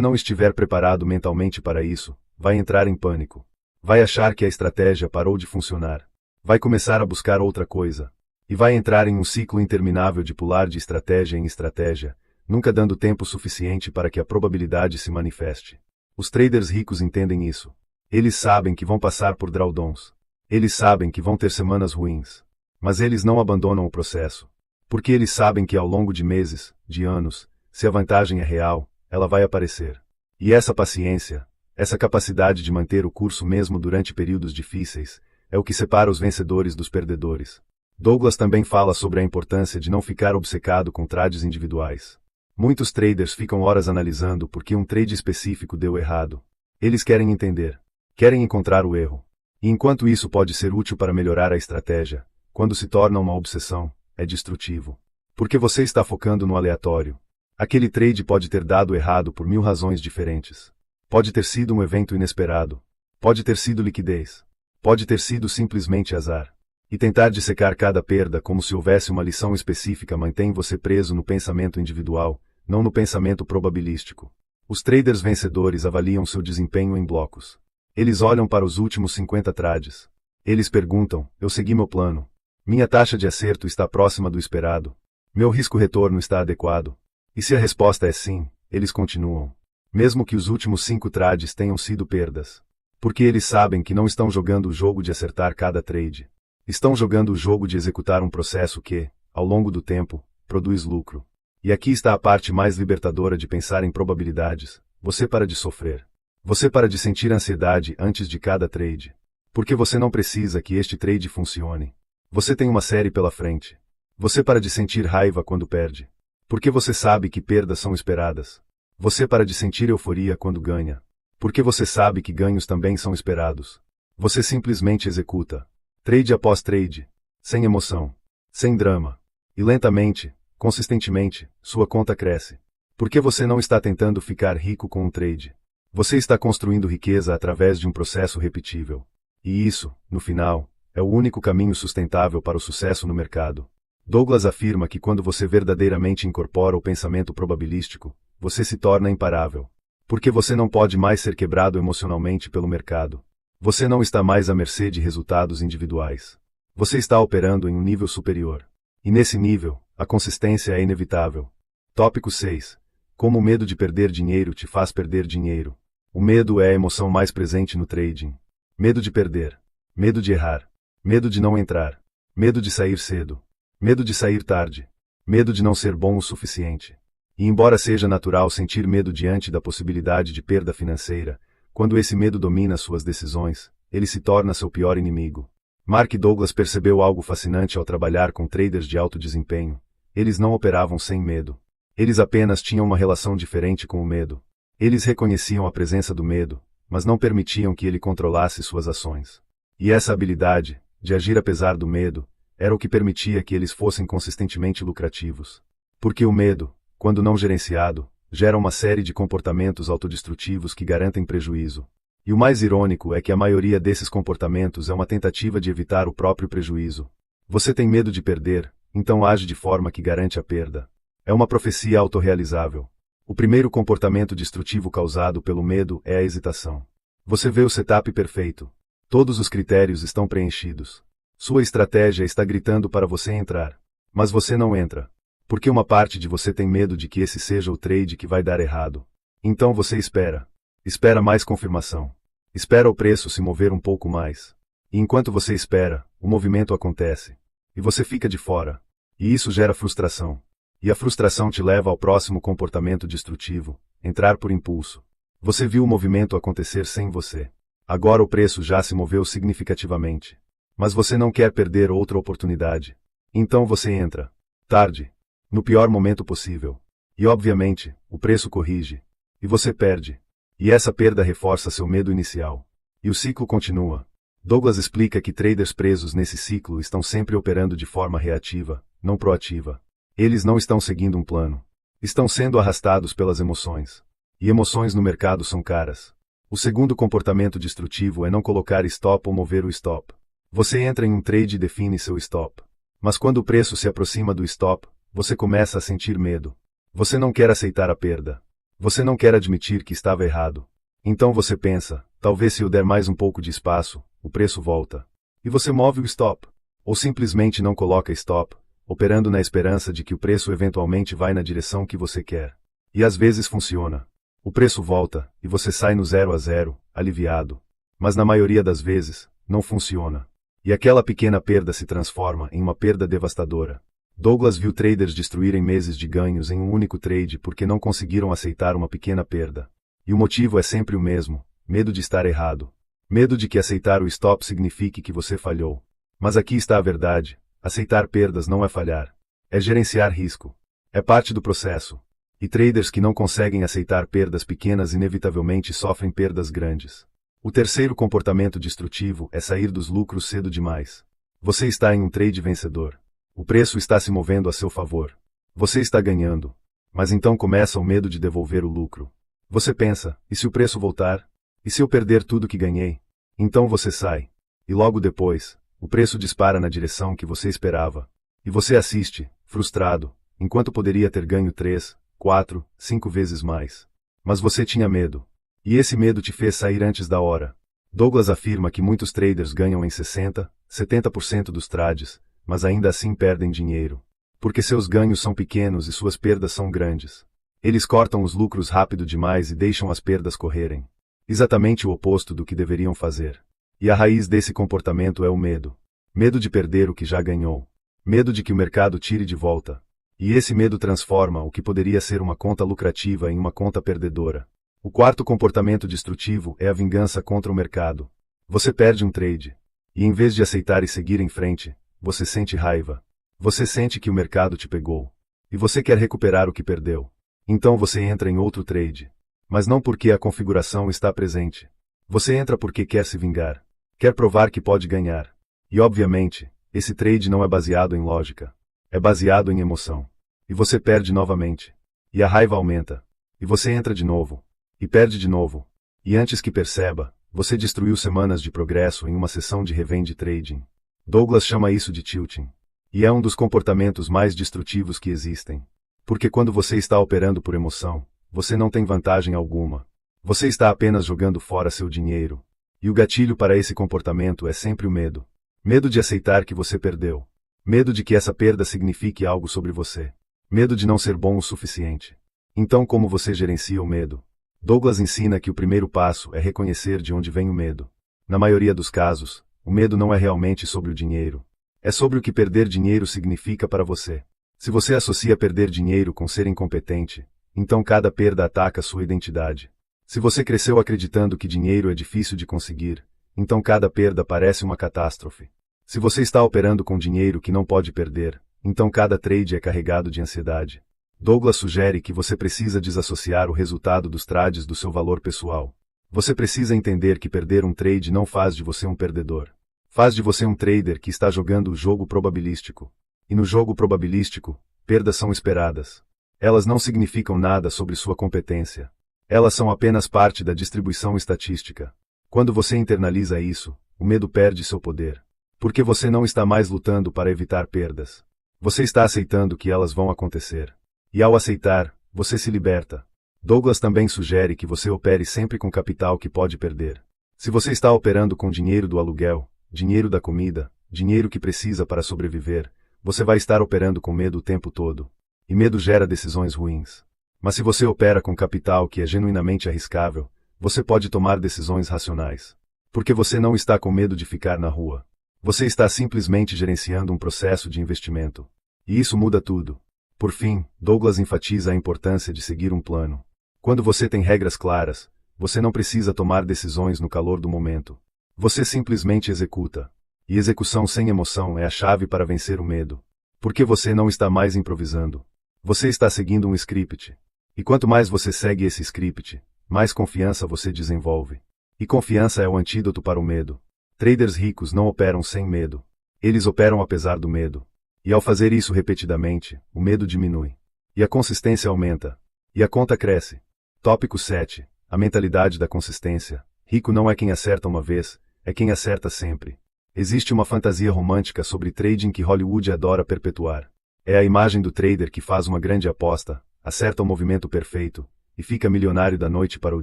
não estiver preparado mentalmente para isso, vai entrar em pânico. Vai achar que a estratégia parou de funcionar. Vai começar a buscar outra coisa. E vai entrar em um ciclo interminável de pular de estratégia em estratégia, nunca dando tempo suficiente para que a probabilidade se manifeste. Os traders ricos entendem isso. Eles sabem que vão passar por drawdowns. Eles sabem que vão ter semanas ruins. Mas eles não abandonam o processo. Porque eles sabem que ao longo de meses, de anos, se a vantagem é real, ela vai aparecer. E essa paciência, essa capacidade de manter o curso mesmo durante períodos difíceis, é o que separa os vencedores dos perdedores. Douglas também fala sobre a importância de não ficar obcecado com trades individuais. Muitos traders ficam horas analisando por que um trade específico deu errado. Eles querem entender. Querem encontrar o erro. E enquanto isso pode ser útil para melhorar a estratégia, quando se torna uma obsessão, é destrutivo. Porque você está focando no aleatório. Aquele trade pode ter dado errado por 1000 razões diferentes. Pode ter sido um evento inesperado. Pode ter sido liquidez. Pode ter sido simplesmente azar. E tentar dissecar cada perda como se houvesse uma lição específica mantém você preso no pensamento individual, não no pensamento probabilístico. Os traders vencedores avaliam seu desempenho em blocos. Eles olham para os últimos 50 trades. Eles perguntam: eu segui meu plano? Minha taxa de acerto está próxima do esperado? Meu risco-retorno está adequado? E se a resposta é sim, eles continuam. Mesmo que os últimos 5 trades tenham sido perdas. Porque eles sabem que não estão jogando o jogo de acertar cada trade. Estão jogando o jogo de executar um processo que, ao longo do tempo, produz lucro. E aqui está a parte mais libertadora de pensar em probabilidades. Você para de sofrer. Você para de sentir ansiedade antes de cada trade. Porque você não precisa que este trade funcione. Você tem uma série pela frente. Você para de sentir raiva quando perde. Porque você sabe que perdas são esperadas. Você para de sentir euforia quando ganha. Porque você sabe que ganhos também são esperados. Você simplesmente executa. Trade após trade. Sem emoção. Sem drama. E lentamente, consistentemente, sua conta cresce. Porque você não está tentando ficar rico com um trade. Você está construindo riqueza através de um processo repetível. E isso, no final, é o único caminho sustentável para o sucesso no mercado. Douglas afirma que quando você verdadeiramente incorpora o pensamento probabilístico, você se torna imparável. Porque você não pode mais ser quebrado emocionalmente pelo mercado. Você não está mais à mercê de resultados individuais. Você está operando em um nível superior. E nesse nível, a consistência é inevitável. Tópico 6. Como o medo de perder dinheiro te faz perder dinheiro. O medo é a emoção mais presente no trading. Medo de perder. Medo de errar. Medo de não entrar. Medo de sair cedo. Medo de sair tarde. Medo de não ser bom o suficiente. E embora seja natural sentir medo diante da possibilidade de perda financeira, quando esse medo domina suas decisões, ele se torna seu pior inimigo. Mark Douglas percebeu algo fascinante ao trabalhar com traders de alto desempenho. Eles não operavam sem medo. Eles apenas tinham uma relação diferente com o medo. Eles reconheciam a presença do medo, mas não permitiam que ele controlasse suas ações. E essa habilidade, de agir apesar do medo, era o que permitia que eles fossem consistentemente lucrativos. Porque o medo, quando não gerenciado, gera uma série de comportamentos autodestrutivos que garantem prejuízo. E o mais irônico é que a maioria desses comportamentos é uma tentativa de evitar o próprio prejuízo. Você tem medo de perder, então age de forma que garante a perda. É uma profecia autorrealizável. O primeiro comportamento destrutivo causado pelo medo é a hesitação. Você vê o setup perfeito. Todos os critérios estão preenchidos. Sua estratégia está gritando para você entrar. Mas você não entra. Porque uma parte de você tem medo de que esse seja o trade que vai dar errado. Então você espera. Espera mais confirmação. Espera o preço se mover um pouco mais. E enquanto você espera, o movimento acontece. E você fica de fora. E isso gera frustração. E a frustração te leva ao próximo comportamento destrutivo, entrar por impulso. Você viu o movimento acontecer sem você. Agora o preço já se moveu significativamente. Mas você não quer perder outra oportunidade. Então você entra. Tarde. No pior momento possível. E obviamente, o preço corrige. E você perde. E essa perda reforça seu medo inicial. E o ciclo continua. Douglas explica que traders presos nesse ciclo estão sempre operando de forma reativa, não proativa. Eles não estão seguindo um plano. Estão sendo arrastados pelas emoções. E emoções no mercado são caras. O segundo comportamento destrutivo é não colocar stop ou mover o stop. Você entra em um trade e define seu stop. Mas quando o preço se aproxima do stop, você começa a sentir medo. Você não quer aceitar a perda. Você não quer admitir que estava errado. Então você pensa, talvez se eu der mais um pouco de espaço, o preço volta. E você move o stop. Ou simplesmente não coloca stop, operando na esperança de que o preço eventualmente vai na direção que você quer. E às vezes funciona. O preço volta, e você sai no 0 a 0, aliviado. Mas na maioria das vezes, não funciona. E aquela pequena perda se transforma em uma perda devastadora. Douglas viu traders destruírem meses de ganhos em um único trade porque não conseguiram aceitar uma pequena perda. E o motivo é sempre o mesmo: medo de estar errado. Medo de que aceitar o stop signifique que você falhou. Mas aqui está a verdade: aceitar perdas não é falhar. É gerenciar risco. É parte do processo. E traders que não conseguem aceitar perdas pequenas inevitavelmente sofrem perdas grandes. O terceiro comportamento destrutivo é sair dos lucros cedo demais. Você está em um trade vencedor. O preço está se movendo a seu favor. Você está ganhando. Mas então começa o medo de devolver o lucro. Você pensa, e se o preço voltar? E se eu perder tudo que ganhei? Então você sai. E logo depois, o preço dispara na direção que você esperava. E você assiste, frustrado, enquanto poderia ter ganho 3, 4, 5 vezes mais. Mas você tinha medo. E esse medo te fez sair antes da hora. Douglas afirma que muitos traders ganham em 60, 70% dos trades, mas ainda assim perdem dinheiro. Porque seus ganhos são pequenos e suas perdas são grandes. Eles cortam os lucros rápido demais e deixam as perdas correrem. Exatamente o oposto do que deveriam fazer. E a raiz desse comportamento é o medo. Medo de perder o que já ganhou. Medo de que o mercado tire de volta. E esse medo transforma o que poderia ser uma conta lucrativa em uma conta perdedora. O quarto comportamento destrutivo é a vingança contra o mercado. Você perde um trade. E em vez de aceitar e seguir em frente, você sente raiva. Você sente que o mercado te pegou. E você quer recuperar o que perdeu. Então você entra em outro trade. Mas não porque a configuração está presente. Você entra porque quer se vingar. Quer provar que pode ganhar. E obviamente, esse trade não é baseado em lógica. É baseado em emoção. E você perde novamente. E a raiva aumenta. E você entra de novo. E perde de novo. E antes que perceba, você destruiu semanas de progresso em uma sessão de revende trading. Douglas chama isso de tilting. E é um dos comportamentos mais destrutivos que existem. Porque quando você está operando por emoção, você não tem vantagem alguma. Você está apenas jogando fora seu dinheiro. E o gatilho para esse comportamento é sempre o medo. Medo de aceitar que você perdeu. Medo de que essa perda signifique algo sobre você. Medo de não ser bom o suficiente. Então como você gerencia o medo? Douglas ensina que o primeiro passo é reconhecer de onde vem o medo. Na maioria dos casos, o medo não é realmente sobre o dinheiro. É sobre o que perder dinheiro significa para você. Se você associa perder dinheiro com ser incompetente, então cada perda ataca sua identidade. Se você cresceu acreditando que dinheiro é difícil de conseguir, então cada perda parece uma catástrofe. Se você está operando com dinheiro que não pode perder, então cada trade é carregado de ansiedade. Douglas sugere que você precisa desassociar o resultado dos trades do seu valor pessoal. Você precisa entender que perder um trade não faz de você um perdedor. Faz de você um trader que está jogando o jogo probabilístico. E no jogo probabilístico, perdas são esperadas. Elas não significam nada sobre sua competência. Elas são apenas parte da distribuição estatística. Quando você internaliza isso, o medo perde seu poder. Porque você não está mais lutando para evitar perdas. Você está aceitando que elas vão acontecer. E ao aceitar, você se liberta. Douglas também sugere que você opere sempre com capital que pode perder. Se você está operando com dinheiro do aluguel, dinheiro da comida, dinheiro que precisa para sobreviver, você vai estar operando com medo o tempo todo. E medo gera decisões ruins. Mas se você opera com capital que é genuinamente arriscável, você pode tomar decisões racionais. Porque você não está com medo de ficar na rua. Você está simplesmente gerenciando um processo de investimento. E isso muda tudo. Por fim, Douglas enfatiza a importância de seguir um plano. Quando você tem regras claras, você não precisa tomar decisões no calor do momento. Você simplesmente executa. E execução sem emoção é a chave para vencer o medo. Porque você não está mais improvisando. Você está seguindo um script. E quanto mais você segue esse script, mais confiança você desenvolve. E confiança é o antídoto para o medo. Traders ricos não operam sem medo. Eles operam apesar do medo. E ao fazer isso repetidamente, o medo diminui. E a consistência aumenta. E a conta cresce. Tópico 7. A mentalidade da consistência. Rico não é quem acerta uma vez, é quem acerta sempre. Existe uma fantasia romântica sobre trading que Hollywood adora perpetuar. É a imagem do trader que faz uma grande aposta, acerta o movimento perfeito, e fica milionário da noite para o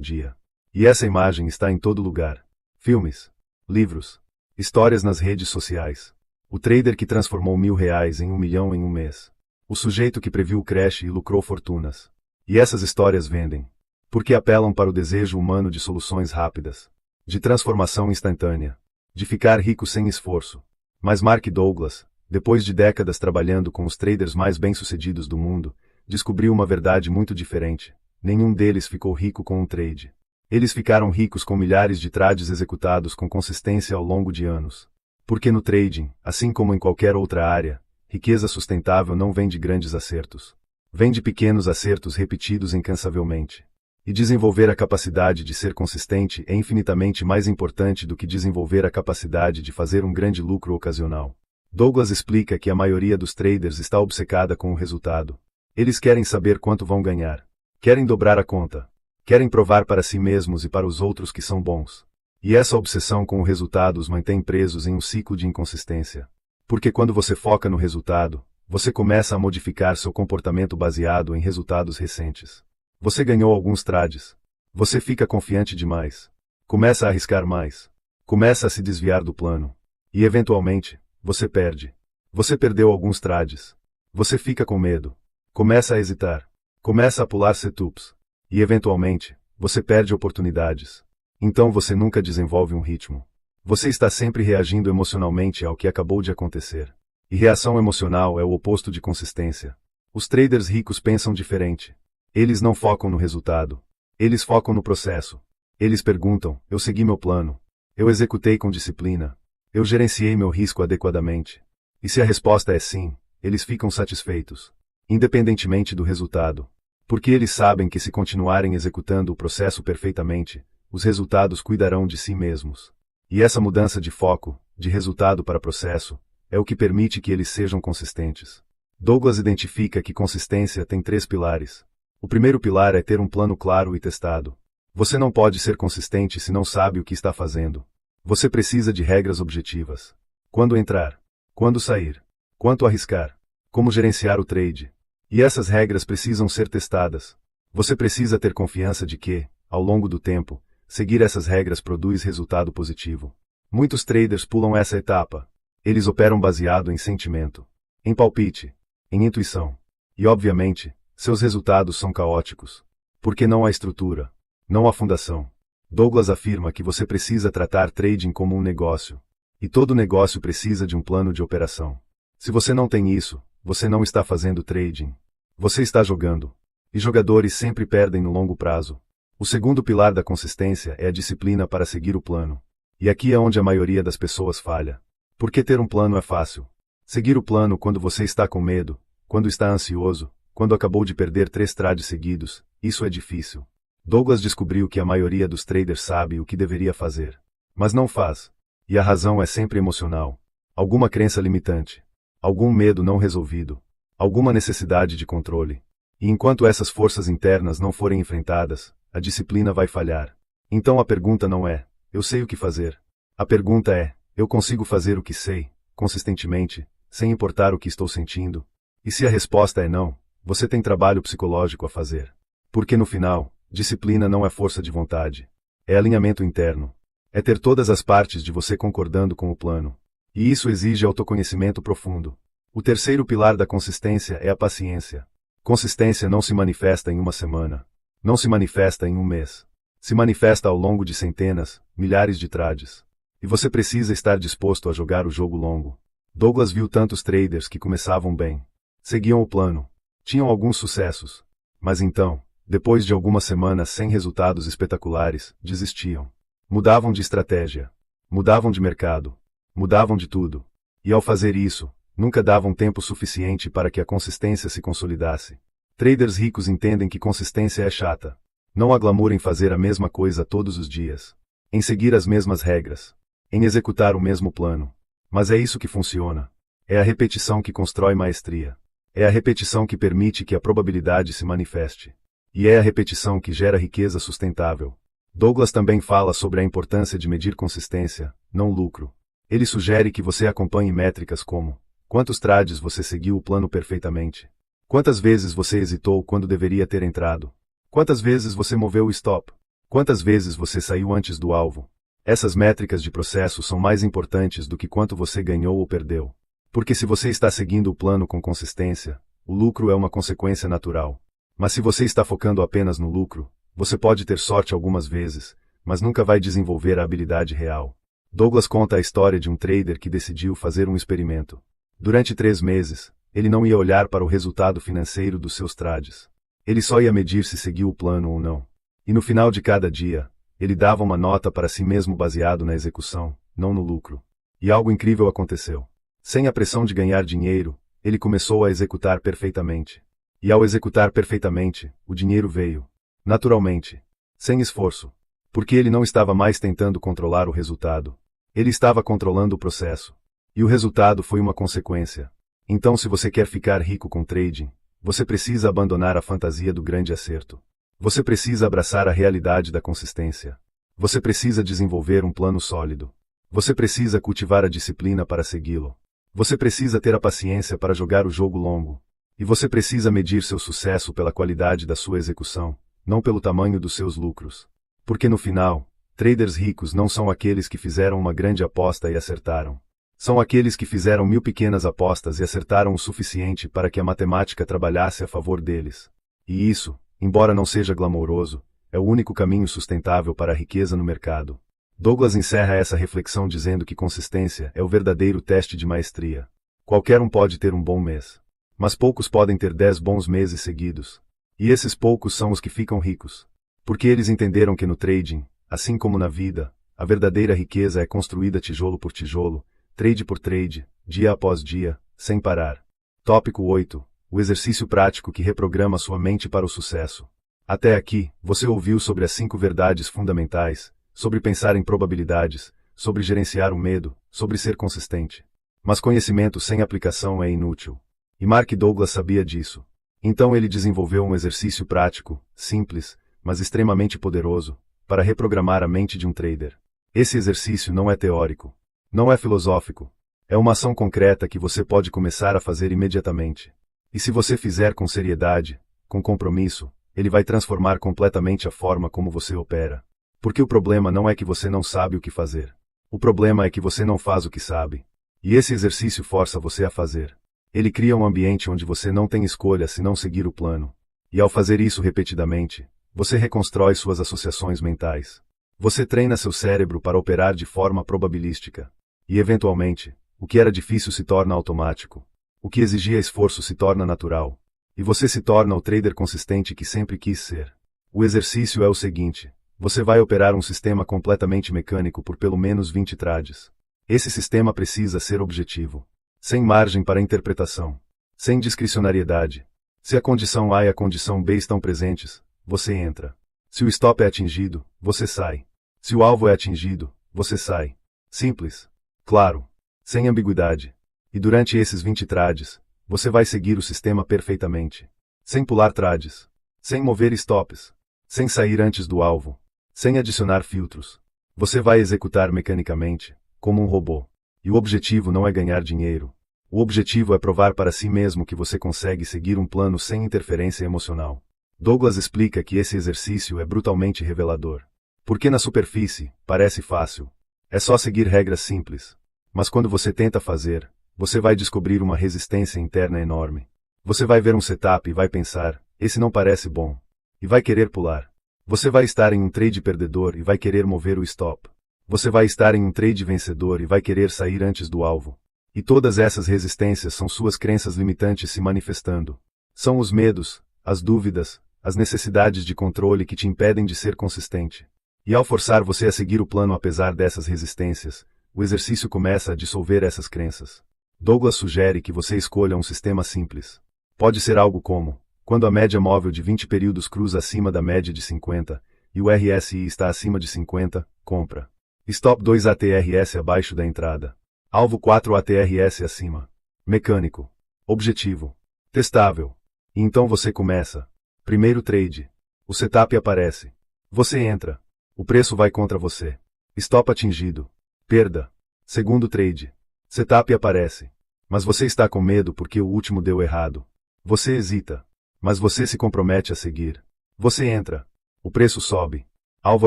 dia. E essa imagem está em todo lugar. Filmes, livros, histórias nas redes sociais. O trader que transformou R$ 1.000 em 1 milhão em um mês. O sujeito que previu o crash e lucrou fortunas. E essas histórias vendem. Porque apelam para o desejo humano de soluções rápidas. De transformação instantânea. De ficar rico sem esforço. Mas Mark Douglas, depois de décadas trabalhando com os traders mais bem-sucedidos do mundo, descobriu uma verdade muito diferente. Nenhum deles ficou rico com um trade. Eles ficaram ricos com milhares de trades executados com consistência ao longo de anos. Porque no trading, assim como em qualquer outra área, riqueza sustentável não vem de grandes acertos. Vem de pequenos acertos repetidos incansavelmente. E desenvolver a capacidade de ser consistente é infinitamente mais importante do que desenvolver a capacidade de fazer um grande lucro ocasional. Douglas explica que a maioria dos traders está obcecada com o resultado. Eles querem saber quanto vão ganhar. Querem dobrar a conta. Querem provar para si mesmos e para os outros que são bons. E essa obsessão com o resultado os mantém presos em um ciclo de inconsistência. Porque quando você foca no resultado, você começa a modificar seu comportamento baseado em resultados recentes. Você ganhou alguns trades. Você fica confiante demais. Começa a arriscar mais. Começa a se desviar do plano. E eventualmente, você perde. Você perdeu alguns trades. Você fica com medo. Começa a hesitar. Começa a pular setups. E eventualmente, você perde oportunidades. Então você nunca desenvolve um ritmo. Você está sempre reagindo emocionalmente ao que acabou de acontecer. E reação emocional é o oposto de consistência. Os traders ricos pensam diferente. Eles não focam no resultado. Eles focam no processo. Eles perguntam: eu segui meu plano. Eu executei com disciplina. Eu gerenciei meu risco adequadamente. E se a resposta é sim, eles ficam satisfeitos. Independentemente do resultado. Porque eles sabem que se continuarem executando o processo perfeitamente, os resultados cuidarão de si mesmos. E essa mudança de foco, de resultado para processo, é o que permite que eles sejam consistentes. Douglas identifica que consistência tem 3 pilares. O primeiro pilar é ter um plano claro e testado. Você não pode ser consistente se não sabe o que está fazendo. Você precisa de regras objetivas. Quando entrar? Quando sair? Quanto arriscar? Como gerenciar o trade? E essas regras precisam ser testadas. Você precisa ter confiança de que, ao longo do tempo, seguir essas regras produz resultado positivo. Muitos traders pulam essa etapa. Eles operam baseado em sentimento, em palpite, em intuição. E obviamente, seus resultados são caóticos. Porque não há estrutura, não há fundação. Douglas afirma que você precisa tratar trading como um negócio. E todo negócio precisa de um plano de operação. Se você não tem isso, você não está fazendo trading. Você está jogando. E jogadores sempre perdem no longo prazo. O segundo pilar da consistência é a disciplina para seguir o plano. E aqui é onde a maioria das pessoas falha. Porque ter um plano é fácil. Seguir o plano quando você está com medo, quando está ansioso, quando acabou de perder 3 trades seguidos, isso é difícil. Douglas descobriu que a maioria dos traders sabe o que deveria fazer. Mas não faz. E a razão é sempre emocional. Alguma crença limitante. Algum medo não resolvido. Alguma necessidade de controle. E enquanto essas forças internas não forem enfrentadas, a disciplina vai falhar. Então a pergunta não é: eu sei o que fazer. A pergunta é: eu consigo fazer o que sei, consistentemente, sem importar o que estou sentindo? E se a resposta é não, você tem trabalho psicológico a fazer. Porque no final, disciplina não é força de vontade. É alinhamento interno. É ter todas as partes de você concordando com o plano. E isso exige autoconhecimento profundo. O terceiro pilar da consistência é a paciência. Consistência não se manifesta em uma semana. Não se manifesta em um mês. Se manifesta ao longo de centenas, milhares de trades. E você precisa estar disposto a jogar o jogo longo. Douglas viu tantos traders que começavam bem. Seguiam o plano. Tinham alguns sucessos. Mas então, depois de algumas semanas sem resultados espetaculares, desistiam. Mudavam de estratégia. Mudavam de mercado. Mudavam de tudo. E ao fazer isso, nunca davam tempo suficiente para que a consistência se consolidasse. Traders ricos entendem que consistência é chata. Não há glamour em fazer a mesma coisa todos os dias. Em seguir as mesmas regras. Em executar o mesmo plano. Mas é isso que funciona. É a repetição que constrói maestria. É a repetição que permite que a probabilidade se manifeste. E é a repetição que gera riqueza sustentável. Douglas também fala sobre a importância de medir consistência, não lucro. Ele sugere que você acompanhe métricas como: quantos trades você seguiu o plano perfeitamente? Quantas vezes você hesitou quando deveria ter entrado? Quantas vezes você moveu o stop? Quantas vezes você saiu antes do alvo? Essas métricas de processo são mais importantes do que quanto você ganhou ou perdeu. Porque se você está seguindo o plano com consistência, o lucro é uma consequência natural. Mas se você está focando apenas no lucro, você pode ter sorte algumas vezes, mas nunca vai desenvolver a habilidade real. Douglas conta a história de um trader que decidiu fazer um experimento. Durante 3 meses, ele não ia olhar para o resultado financeiro dos seus trades. Ele só ia medir se seguiu o plano ou não. E no final de cada dia, ele dava uma nota para si mesmo baseado na execução, não no lucro. E algo incrível aconteceu. Sem a pressão de ganhar dinheiro, ele começou a executar perfeitamente. E ao executar perfeitamente, o dinheiro veio. Naturalmente. Sem esforço. Porque ele não estava mais tentando controlar o resultado. Ele estava controlando o processo. E o resultado foi uma consequência. Então, se você quer ficar rico com trading, você precisa abandonar a fantasia do grande acerto. Você precisa abraçar a realidade da consistência. Você precisa desenvolver um plano sólido. Você precisa cultivar a disciplina para segui-lo. Você precisa ter a paciência para jogar o jogo longo. E você precisa medir seu sucesso pela qualidade da sua execução, não pelo tamanho dos seus lucros. Porque no final, traders ricos não são aqueles que fizeram uma grande aposta e acertaram. São aqueles que fizeram 1000 pequenas apostas e acertaram o suficiente para que a matemática trabalhasse a favor deles. E isso, embora não seja glamouroso, é o único caminho sustentável para a riqueza no mercado. Douglas encerra essa reflexão dizendo que consistência é o verdadeiro teste de maestria. Qualquer um pode ter um bom mês. Mas poucos podem ter 10 bons meses seguidos. E esses poucos são os que ficam ricos. Porque eles entenderam que no trading, assim como na vida, a verdadeira riqueza é construída tijolo por tijolo, trade por trade, dia após dia, sem parar. Tópico 8. O exercício prático que reprograma sua mente para o sucesso. Até aqui, você ouviu sobre as 5 verdades fundamentais, sobre pensar em probabilidades, sobre gerenciar o medo, sobre ser consistente. Mas conhecimento sem aplicação é inútil. E Mark Douglas sabia disso. Então ele desenvolveu um exercício prático, simples, mas extremamente poderoso, para reprogramar a mente de um trader. Esse exercício não é teórico. Não é filosófico. É uma ação concreta que você pode começar a fazer imediatamente. E se você fizer com seriedade, com compromisso, ele vai transformar completamente a forma como você opera. Porque o problema não é que você não sabe o que fazer. O problema é que você não faz o que sabe. E esse exercício força você a fazer. Ele cria um ambiente onde você não tem escolha se não seguir o plano. E ao fazer isso repetidamente, você reconstrói suas associações mentais. Você treina seu cérebro para operar de forma probabilística. E eventualmente, o que era difícil se torna automático. O que exigia esforço se torna natural. E você se torna o trader consistente que sempre quis ser. O exercício é o seguinte: você vai operar um sistema completamente mecânico por pelo menos 20 trades. Esse sistema precisa ser objetivo. Sem margem para interpretação. Sem discricionariedade. Se a condição A e a condição B estão presentes, você entra. Se o stop é atingido, você sai. Se o alvo é atingido, você sai. Simples. Claro. Sem ambiguidade. E durante esses 20 trades, você vai seguir o sistema perfeitamente. Sem pular trades. Sem mover stops. Sem sair antes do alvo. Sem adicionar filtros. Você vai executar mecanicamente, como um robô. E o objetivo não é ganhar dinheiro. O objetivo é provar para si mesmo que você consegue seguir um plano sem interferência emocional. Douglas explica que esse exercício é brutalmente revelador. Porque na superfície, parece fácil. É só seguir regras simples. Mas quando você tenta fazer, você vai descobrir uma resistência interna enorme. Você vai ver um setup e vai pensar, esse não parece bom. E vai querer pular. Você vai estar em um trade perdedor e vai querer mover o stop. Você vai estar em um trade vencedor e vai querer sair antes do alvo. E todas essas resistências são suas crenças limitantes se manifestando. São os medos, as dúvidas, as necessidades de controle que te impedem de ser consistente. E ao forçar você a seguir o plano apesar dessas resistências, o exercício começa a dissolver essas crenças. Douglas sugere que você escolha um sistema simples. Pode ser algo como: quando a média móvel de 20 períodos cruza acima da média de 50, e o RSI está acima de 50, compra. Stop 2 ATRS abaixo da entrada. Alvo 4 ATRS acima. Mecânico. Objetivo. Testável. E então você começa. Primeiro trade. O setup aparece. Você entra. O preço vai contra você. Stop atingido. Perda. Segundo trade. Setup aparece. Mas você está com medo porque o último deu errado. Você hesita. Mas você se compromete a seguir. Você entra. O preço sobe. Alvo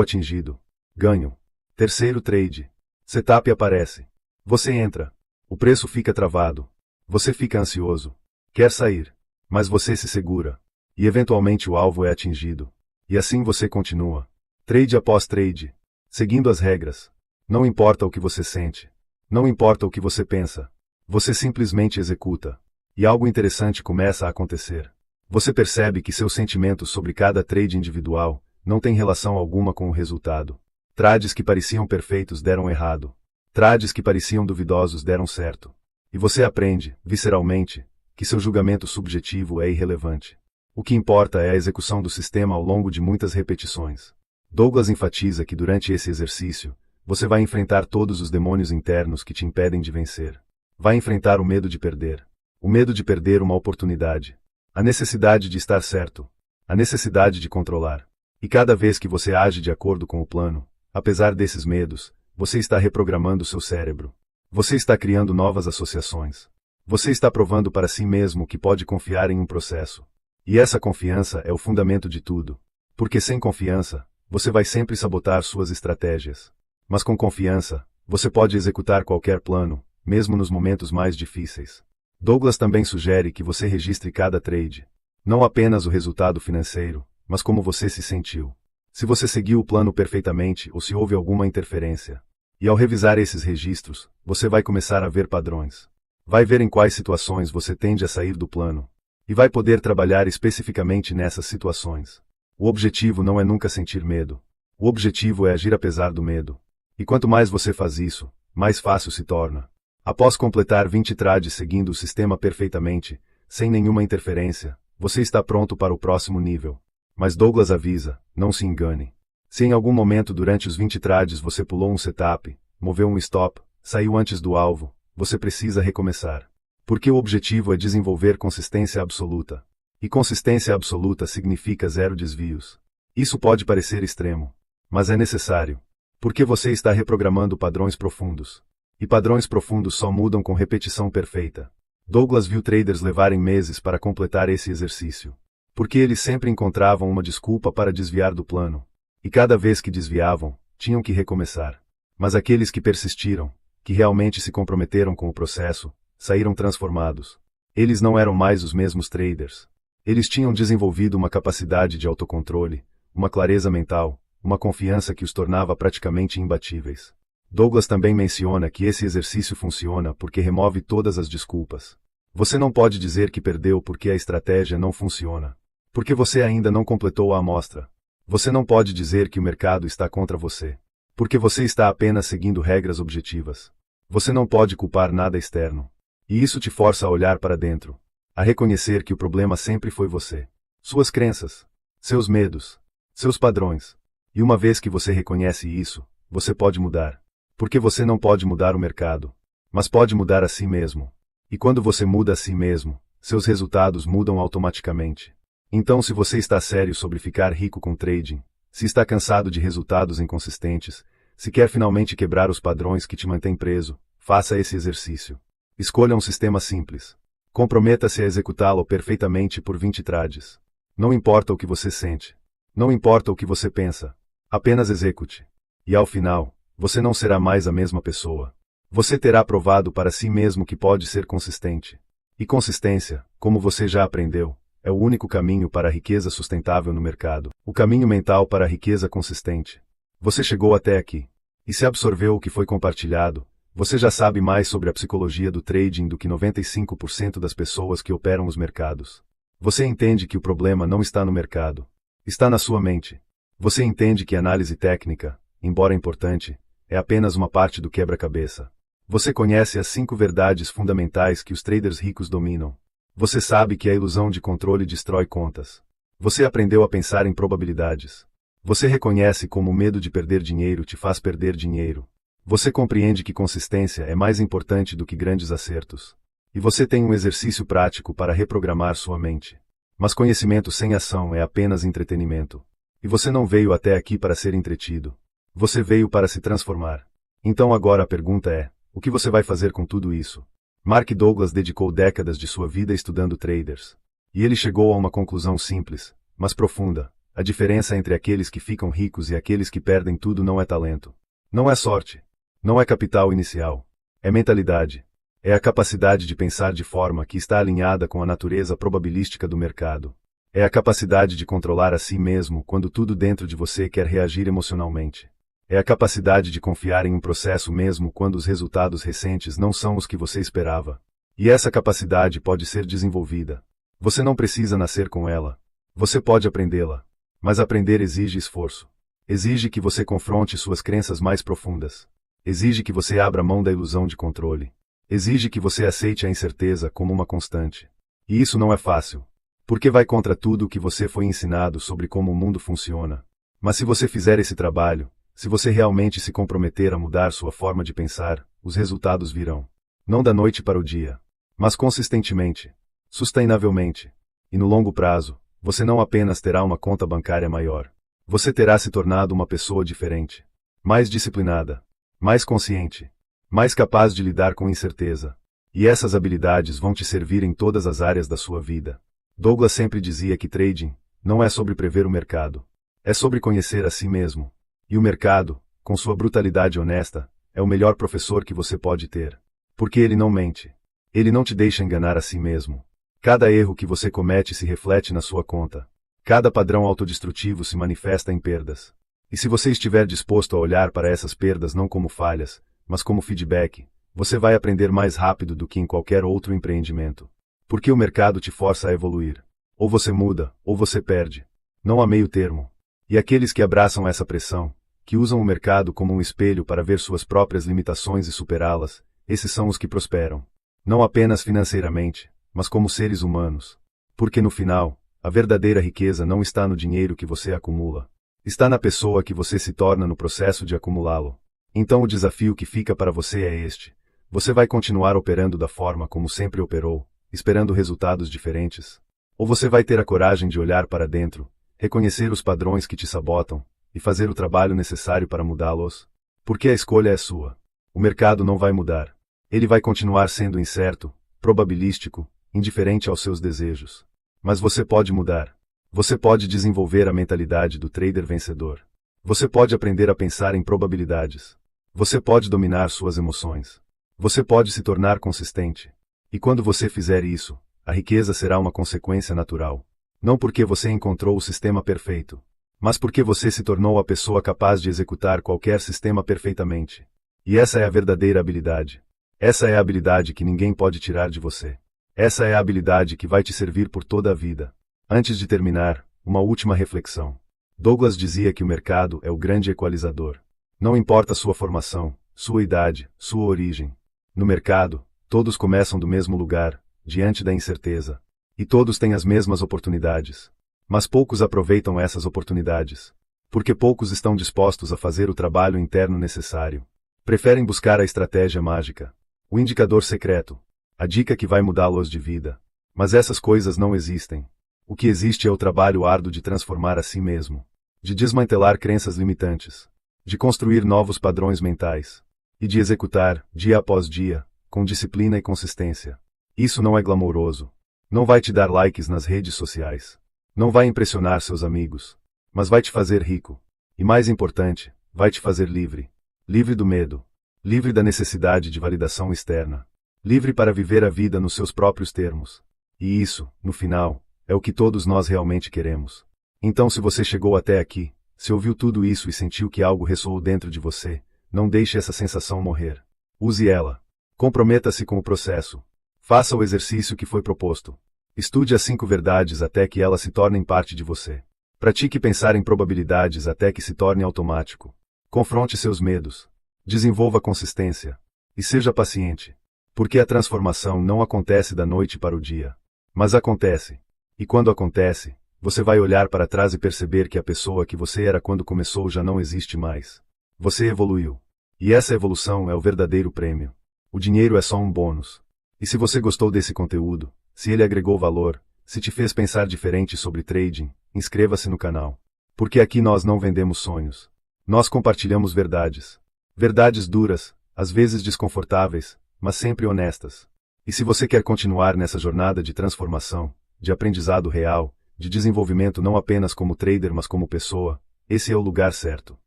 atingido. Ganho. Terceiro trade. Setup aparece. Você entra. O preço fica travado. Você fica ansioso. Quer sair. Mas você se segura. E eventualmente o alvo é atingido. E assim você continua. Trade após trade. Seguindo as regras. Não importa o que você sente. Não importa o que você pensa. Você simplesmente executa. E algo interessante começa a acontecer. Você percebe que seus sentimentos sobre cada trade individual não têm relação alguma com o resultado. Trades que pareciam perfeitos deram errado. Trades que pareciam duvidosos deram certo. E você aprende, visceralmente, que seu julgamento subjetivo é irrelevante. O que importa é a execução do sistema ao longo de muitas repetições. Douglas enfatiza que durante esse exercício, você vai enfrentar todos os demônios internos que te impedem de vencer. Vai enfrentar o medo de perder. O medo de perder uma oportunidade. A necessidade de estar certo. A necessidade de controlar. E cada vez que você age de acordo com o plano, apesar desses medos, você está reprogramando seu cérebro. Você está criando novas associações. Você está provando para si mesmo que pode confiar em um processo. E essa confiança é o fundamento de tudo. Porque sem confiança, você vai sempre sabotar suas estratégias. Mas com confiança, você pode executar qualquer plano, mesmo nos momentos mais difíceis. Douglas também sugere que você registre cada trade. Não apenas o resultado financeiro, mas como você se sentiu. Se você seguiu o plano perfeitamente ou se houve alguma interferência. E ao revisar esses registros, você vai começar a ver padrões. Vai ver em quais situações você tende a sair do plano. E vai poder trabalhar especificamente nessas situações. O objetivo não é nunca sentir medo. O objetivo é agir apesar do medo. E quanto mais você faz isso, mais fácil se torna. Após completar 20 trades seguindo o sistema perfeitamente, sem nenhuma interferência, você está pronto para o próximo nível. Mas Douglas avisa, não se engane. Se em algum momento durante os 20 trades você pulou um setup, moveu um stop, saiu antes do alvo, você precisa recomeçar. Porque o objetivo é desenvolver consistência absoluta. E consistência absoluta significa zero desvios. Isso pode parecer extremo. Mas é necessário. Porque você está reprogramando padrões profundos. E padrões profundos só mudam com repetição perfeita. Douglas viu traders levarem meses para completar esse exercício. Porque eles sempre encontravam uma desculpa para desviar do plano. E cada vez que desviavam, tinham que recomeçar. Mas aqueles que persistiram, que realmente se comprometeram com o processo, saíram transformados. Eles não eram mais os mesmos traders. Eles tinham desenvolvido uma capacidade de autocontrole, uma clareza mental, uma confiança que os tornava praticamente imbatíveis. Douglas também menciona que esse exercício funciona porque remove todas as desculpas. Você não pode dizer que perdeu porque a estratégia não funciona. Porque você ainda não completou a amostra. Você não pode dizer que o mercado está contra você. Porque você está apenas seguindo regras objetivas. Você não pode culpar nada externo. E isso te força a olhar para dentro. A reconhecer que o problema sempre foi você. Suas crenças. Seus medos. Seus padrões. E uma vez que você reconhece isso, você pode mudar. Porque você não pode mudar o mercado. Mas pode mudar a si mesmo. E quando você muda a si mesmo, seus resultados mudam automaticamente. Então, se você está sério sobre ficar rico com trading, se está cansado de resultados inconsistentes, se quer finalmente quebrar os padrões que te mantêm preso, faça esse exercício. Escolha um sistema simples. Comprometa-se a executá-lo perfeitamente por 20 trades. Não importa o que você sente. Não importa o que você pensa. Apenas execute. E ao final, você não será mais a mesma pessoa. Você terá provado para si mesmo que pode ser consistente. E consistência, como você já aprendeu, é o único caminho para a riqueza sustentável no mercado. O caminho mental para a riqueza consistente. Você chegou até aqui. E se absorveu o que foi compartilhado, você já sabe mais sobre a psicologia do trading do que 95% das pessoas que operam os mercados. Você entende que o problema não está no mercado. Está na sua mente. Você entende que a análise técnica, embora importante, é apenas uma parte do quebra-cabeça. Você conhece as 5 verdades fundamentais que os traders ricos dominam. Você sabe que a ilusão de controle destrói contas. Você aprendeu a pensar em probabilidades. Você reconhece como o medo de perder dinheiro te faz perder dinheiro. Você compreende que consistência é mais importante do que grandes acertos. E você tem um exercício prático para reprogramar sua mente. Mas conhecimento sem ação é apenas entretenimento. E você não veio até aqui para ser entretido. Você veio para se transformar. Então agora a pergunta é, O que você vai fazer com tudo isso? Mark Douglas dedicou décadas de sua vida estudando traders. E ele chegou a uma conclusão simples, mas profunda. A diferença entre aqueles que ficam ricos e aqueles que perdem tudo não é talento. Não é sorte. Não é capital inicial. É mentalidade. É a capacidade de pensar de forma que está alinhada com a natureza probabilística do mercado. É a capacidade de controlar a si mesmo quando tudo dentro de você quer reagir emocionalmente. É a capacidade de confiar em um processo mesmo quando os resultados recentes não são os que você esperava. E essa capacidade pode ser desenvolvida. Você não precisa nascer com ela. Você pode aprendê-la. Mas aprender exige esforço. Exige que você confronte suas crenças mais profundas. Exige que você abra mão da ilusão de controle. Exige que você aceite a incerteza como uma constante. E isso não é fácil. Porque vai contra tudo o que você foi ensinado sobre como o mundo funciona. Mas se você fizer esse trabalho, se você realmente se comprometer a mudar sua forma de pensar, os resultados virão. Não da noite para o dia. Mas consistentemente. Sustainavelmente. E no longo prazo, você não apenas terá uma conta bancária maior. Você terá se tornado uma pessoa diferente. Mais disciplinada. Mais consciente. Mais capaz de lidar com incerteza. E essas habilidades vão te servir em todas as áreas da sua vida. Douglas sempre dizia que trading não é sobre prever o mercado. É sobre conhecer a si mesmo. E o mercado, com sua brutalidade honesta, é o melhor professor que você pode ter. Porque ele não mente. Ele não te deixa enganar a si mesmo. Cada erro que você comete se reflete na sua conta. Cada padrão autodestrutivo se manifesta em perdas. E se você estiver disposto a olhar para essas perdas não como falhas, mas como feedback, você vai aprender mais rápido do que em qualquer outro empreendimento. Porque o mercado te força a evoluir. Ou você muda, ou você perde. Não há meio termo. E aqueles que abraçam essa pressão, que usam o mercado como um espelho para ver suas próprias limitações e superá-las, esses são os que prosperam. Não apenas financeiramente, mas como seres humanos. Porque no final, a verdadeira riqueza não está no dinheiro que você acumula. Está na pessoa que você se torna no processo de acumulá-lo. Então o desafio que fica para você é este. Você vai continuar operando da forma como sempre operou, esperando resultados diferentes? Ou você vai ter a coragem de olhar para dentro, reconhecer os padrões que te sabotam, e fazer o trabalho necessário para mudá-los? Porque a escolha é sua. O mercado não vai mudar. Ele vai continuar sendo incerto, probabilístico, indiferente aos seus desejos. Mas você pode mudar. Você pode desenvolver a mentalidade do trader vencedor. Você pode aprender a pensar em probabilidades. Você pode dominar suas emoções. Você pode se tornar consistente. E quando você fizer isso, a riqueza será uma consequência natural. Não porque você encontrou o sistema perfeito, mas porque você se tornou a pessoa capaz de executar qualquer sistema perfeitamente. E essa é a verdadeira habilidade. Essa é a habilidade que ninguém pode tirar de você. Essa é a habilidade que vai te servir por toda a vida. Antes de terminar, uma última reflexão. Douglas dizia que o mercado é o grande equalizador. Não importa sua formação, sua idade, sua origem. No mercado, todos começam do mesmo lugar, diante da incerteza. E todos têm as mesmas oportunidades. Mas poucos aproveitam essas oportunidades. Porque poucos estão dispostos a fazer o trabalho interno necessário. Preferem buscar a estratégia mágica. O indicador secreto. A dica que vai mudá-los de vida. Mas essas coisas não existem. O que existe é o trabalho árduo de transformar a si mesmo. De desmantelar crenças limitantes. De construir novos padrões mentais. E de executar, dia após dia, com disciplina e consistência. Isso não é glamouroso. Não vai te dar likes nas redes sociais. Não vai impressionar seus amigos. Mas vai te fazer rico. E mais importante, vai te fazer livre. Livre do medo. Livre da necessidade de validação externa. Livre para viver a vida nos seus próprios termos. E isso, no final, é o que todos nós realmente queremos. Então se você chegou até aqui, se ouviu tudo isso e sentiu que algo ressoou dentro de você, não deixe essa sensação morrer. Use ela. Comprometa-se com o processo. Faça o exercício que foi proposto. Estude as 5 verdades até que elas se tornem parte de você. Pratique pensar em probabilidades até que se torne automático. Confronte seus medos. Desenvolva consistência. E seja paciente. Porque a transformação não acontece da noite para o dia. Mas acontece. E quando acontece, você vai olhar para trás e perceber que a pessoa que você era quando começou já não existe mais. Você evoluiu. E essa evolução é o verdadeiro prêmio. O dinheiro é só um bônus. E se você gostou desse conteúdo, se ele agregou valor, se te fez pensar diferente sobre trading, inscreva-se no canal. Porque aqui nós não vendemos sonhos. Nós compartilhamos verdades. Verdades duras, às vezes desconfortáveis, mas sempre honestas. E se você quer continuar nessa jornada de transformação, de aprendizado real, de desenvolvimento não apenas como trader mas como pessoa, esse é o lugar certo.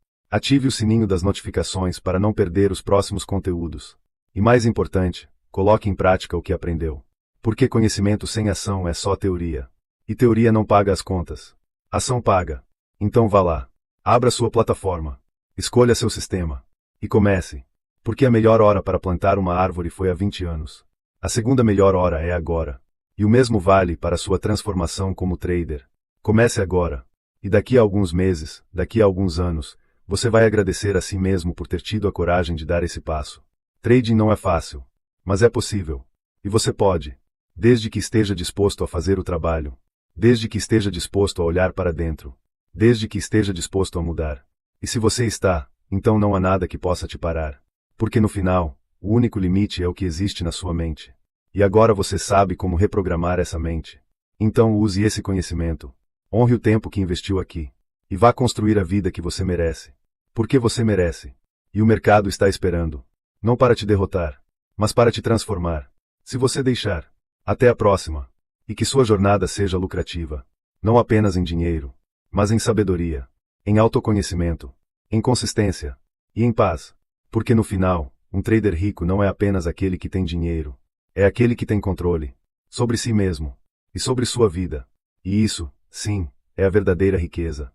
Ative o sininho das notificações para não perder os próximos conteúdos. E mais importante, coloque em prática o que aprendeu. Porque conhecimento sem ação é só teoria. E teoria não paga as contas. Ação paga. Então vá lá. Abra sua plataforma. Escolha seu sistema. E comece. Porque a melhor hora para plantar uma árvore foi há 20 anos. A segunda melhor hora é agora. E o mesmo vale para sua transformação como trader. Comece agora. E daqui a alguns meses, daqui a alguns anos, você vai agradecer a si mesmo por ter tido a coragem de dar esse passo. Trading não é fácil. Mas é possível. E você pode. Desde que esteja disposto a fazer o trabalho. Desde que esteja disposto a olhar para dentro. Desde que esteja disposto a mudar. E se você está, então não há nada que possa te parar. Porque no final, o único limite é o que existe na sua mente. E agora você sabe como reprogramar essa mente. Então use esse conhecimento. Honre o tempo que investiu aqui. E vá construir a vida que você merece. Porque você merece. E o mercado está esperando. Não para te derrotar, mas para te transformar. Se você deixar. Até a próxima. E que sua jornada seja lucrativa. Não apenas em dinheiro, mas em sabedoria, em autoconhecimento, em consistência e em paz. Porque no final, um trader rico não é apenas aquele que tem dinheiro. É aquele que tem controle sobre si mesmo e sobre sua vida. E isso, sim, é a verdadeira riqueza.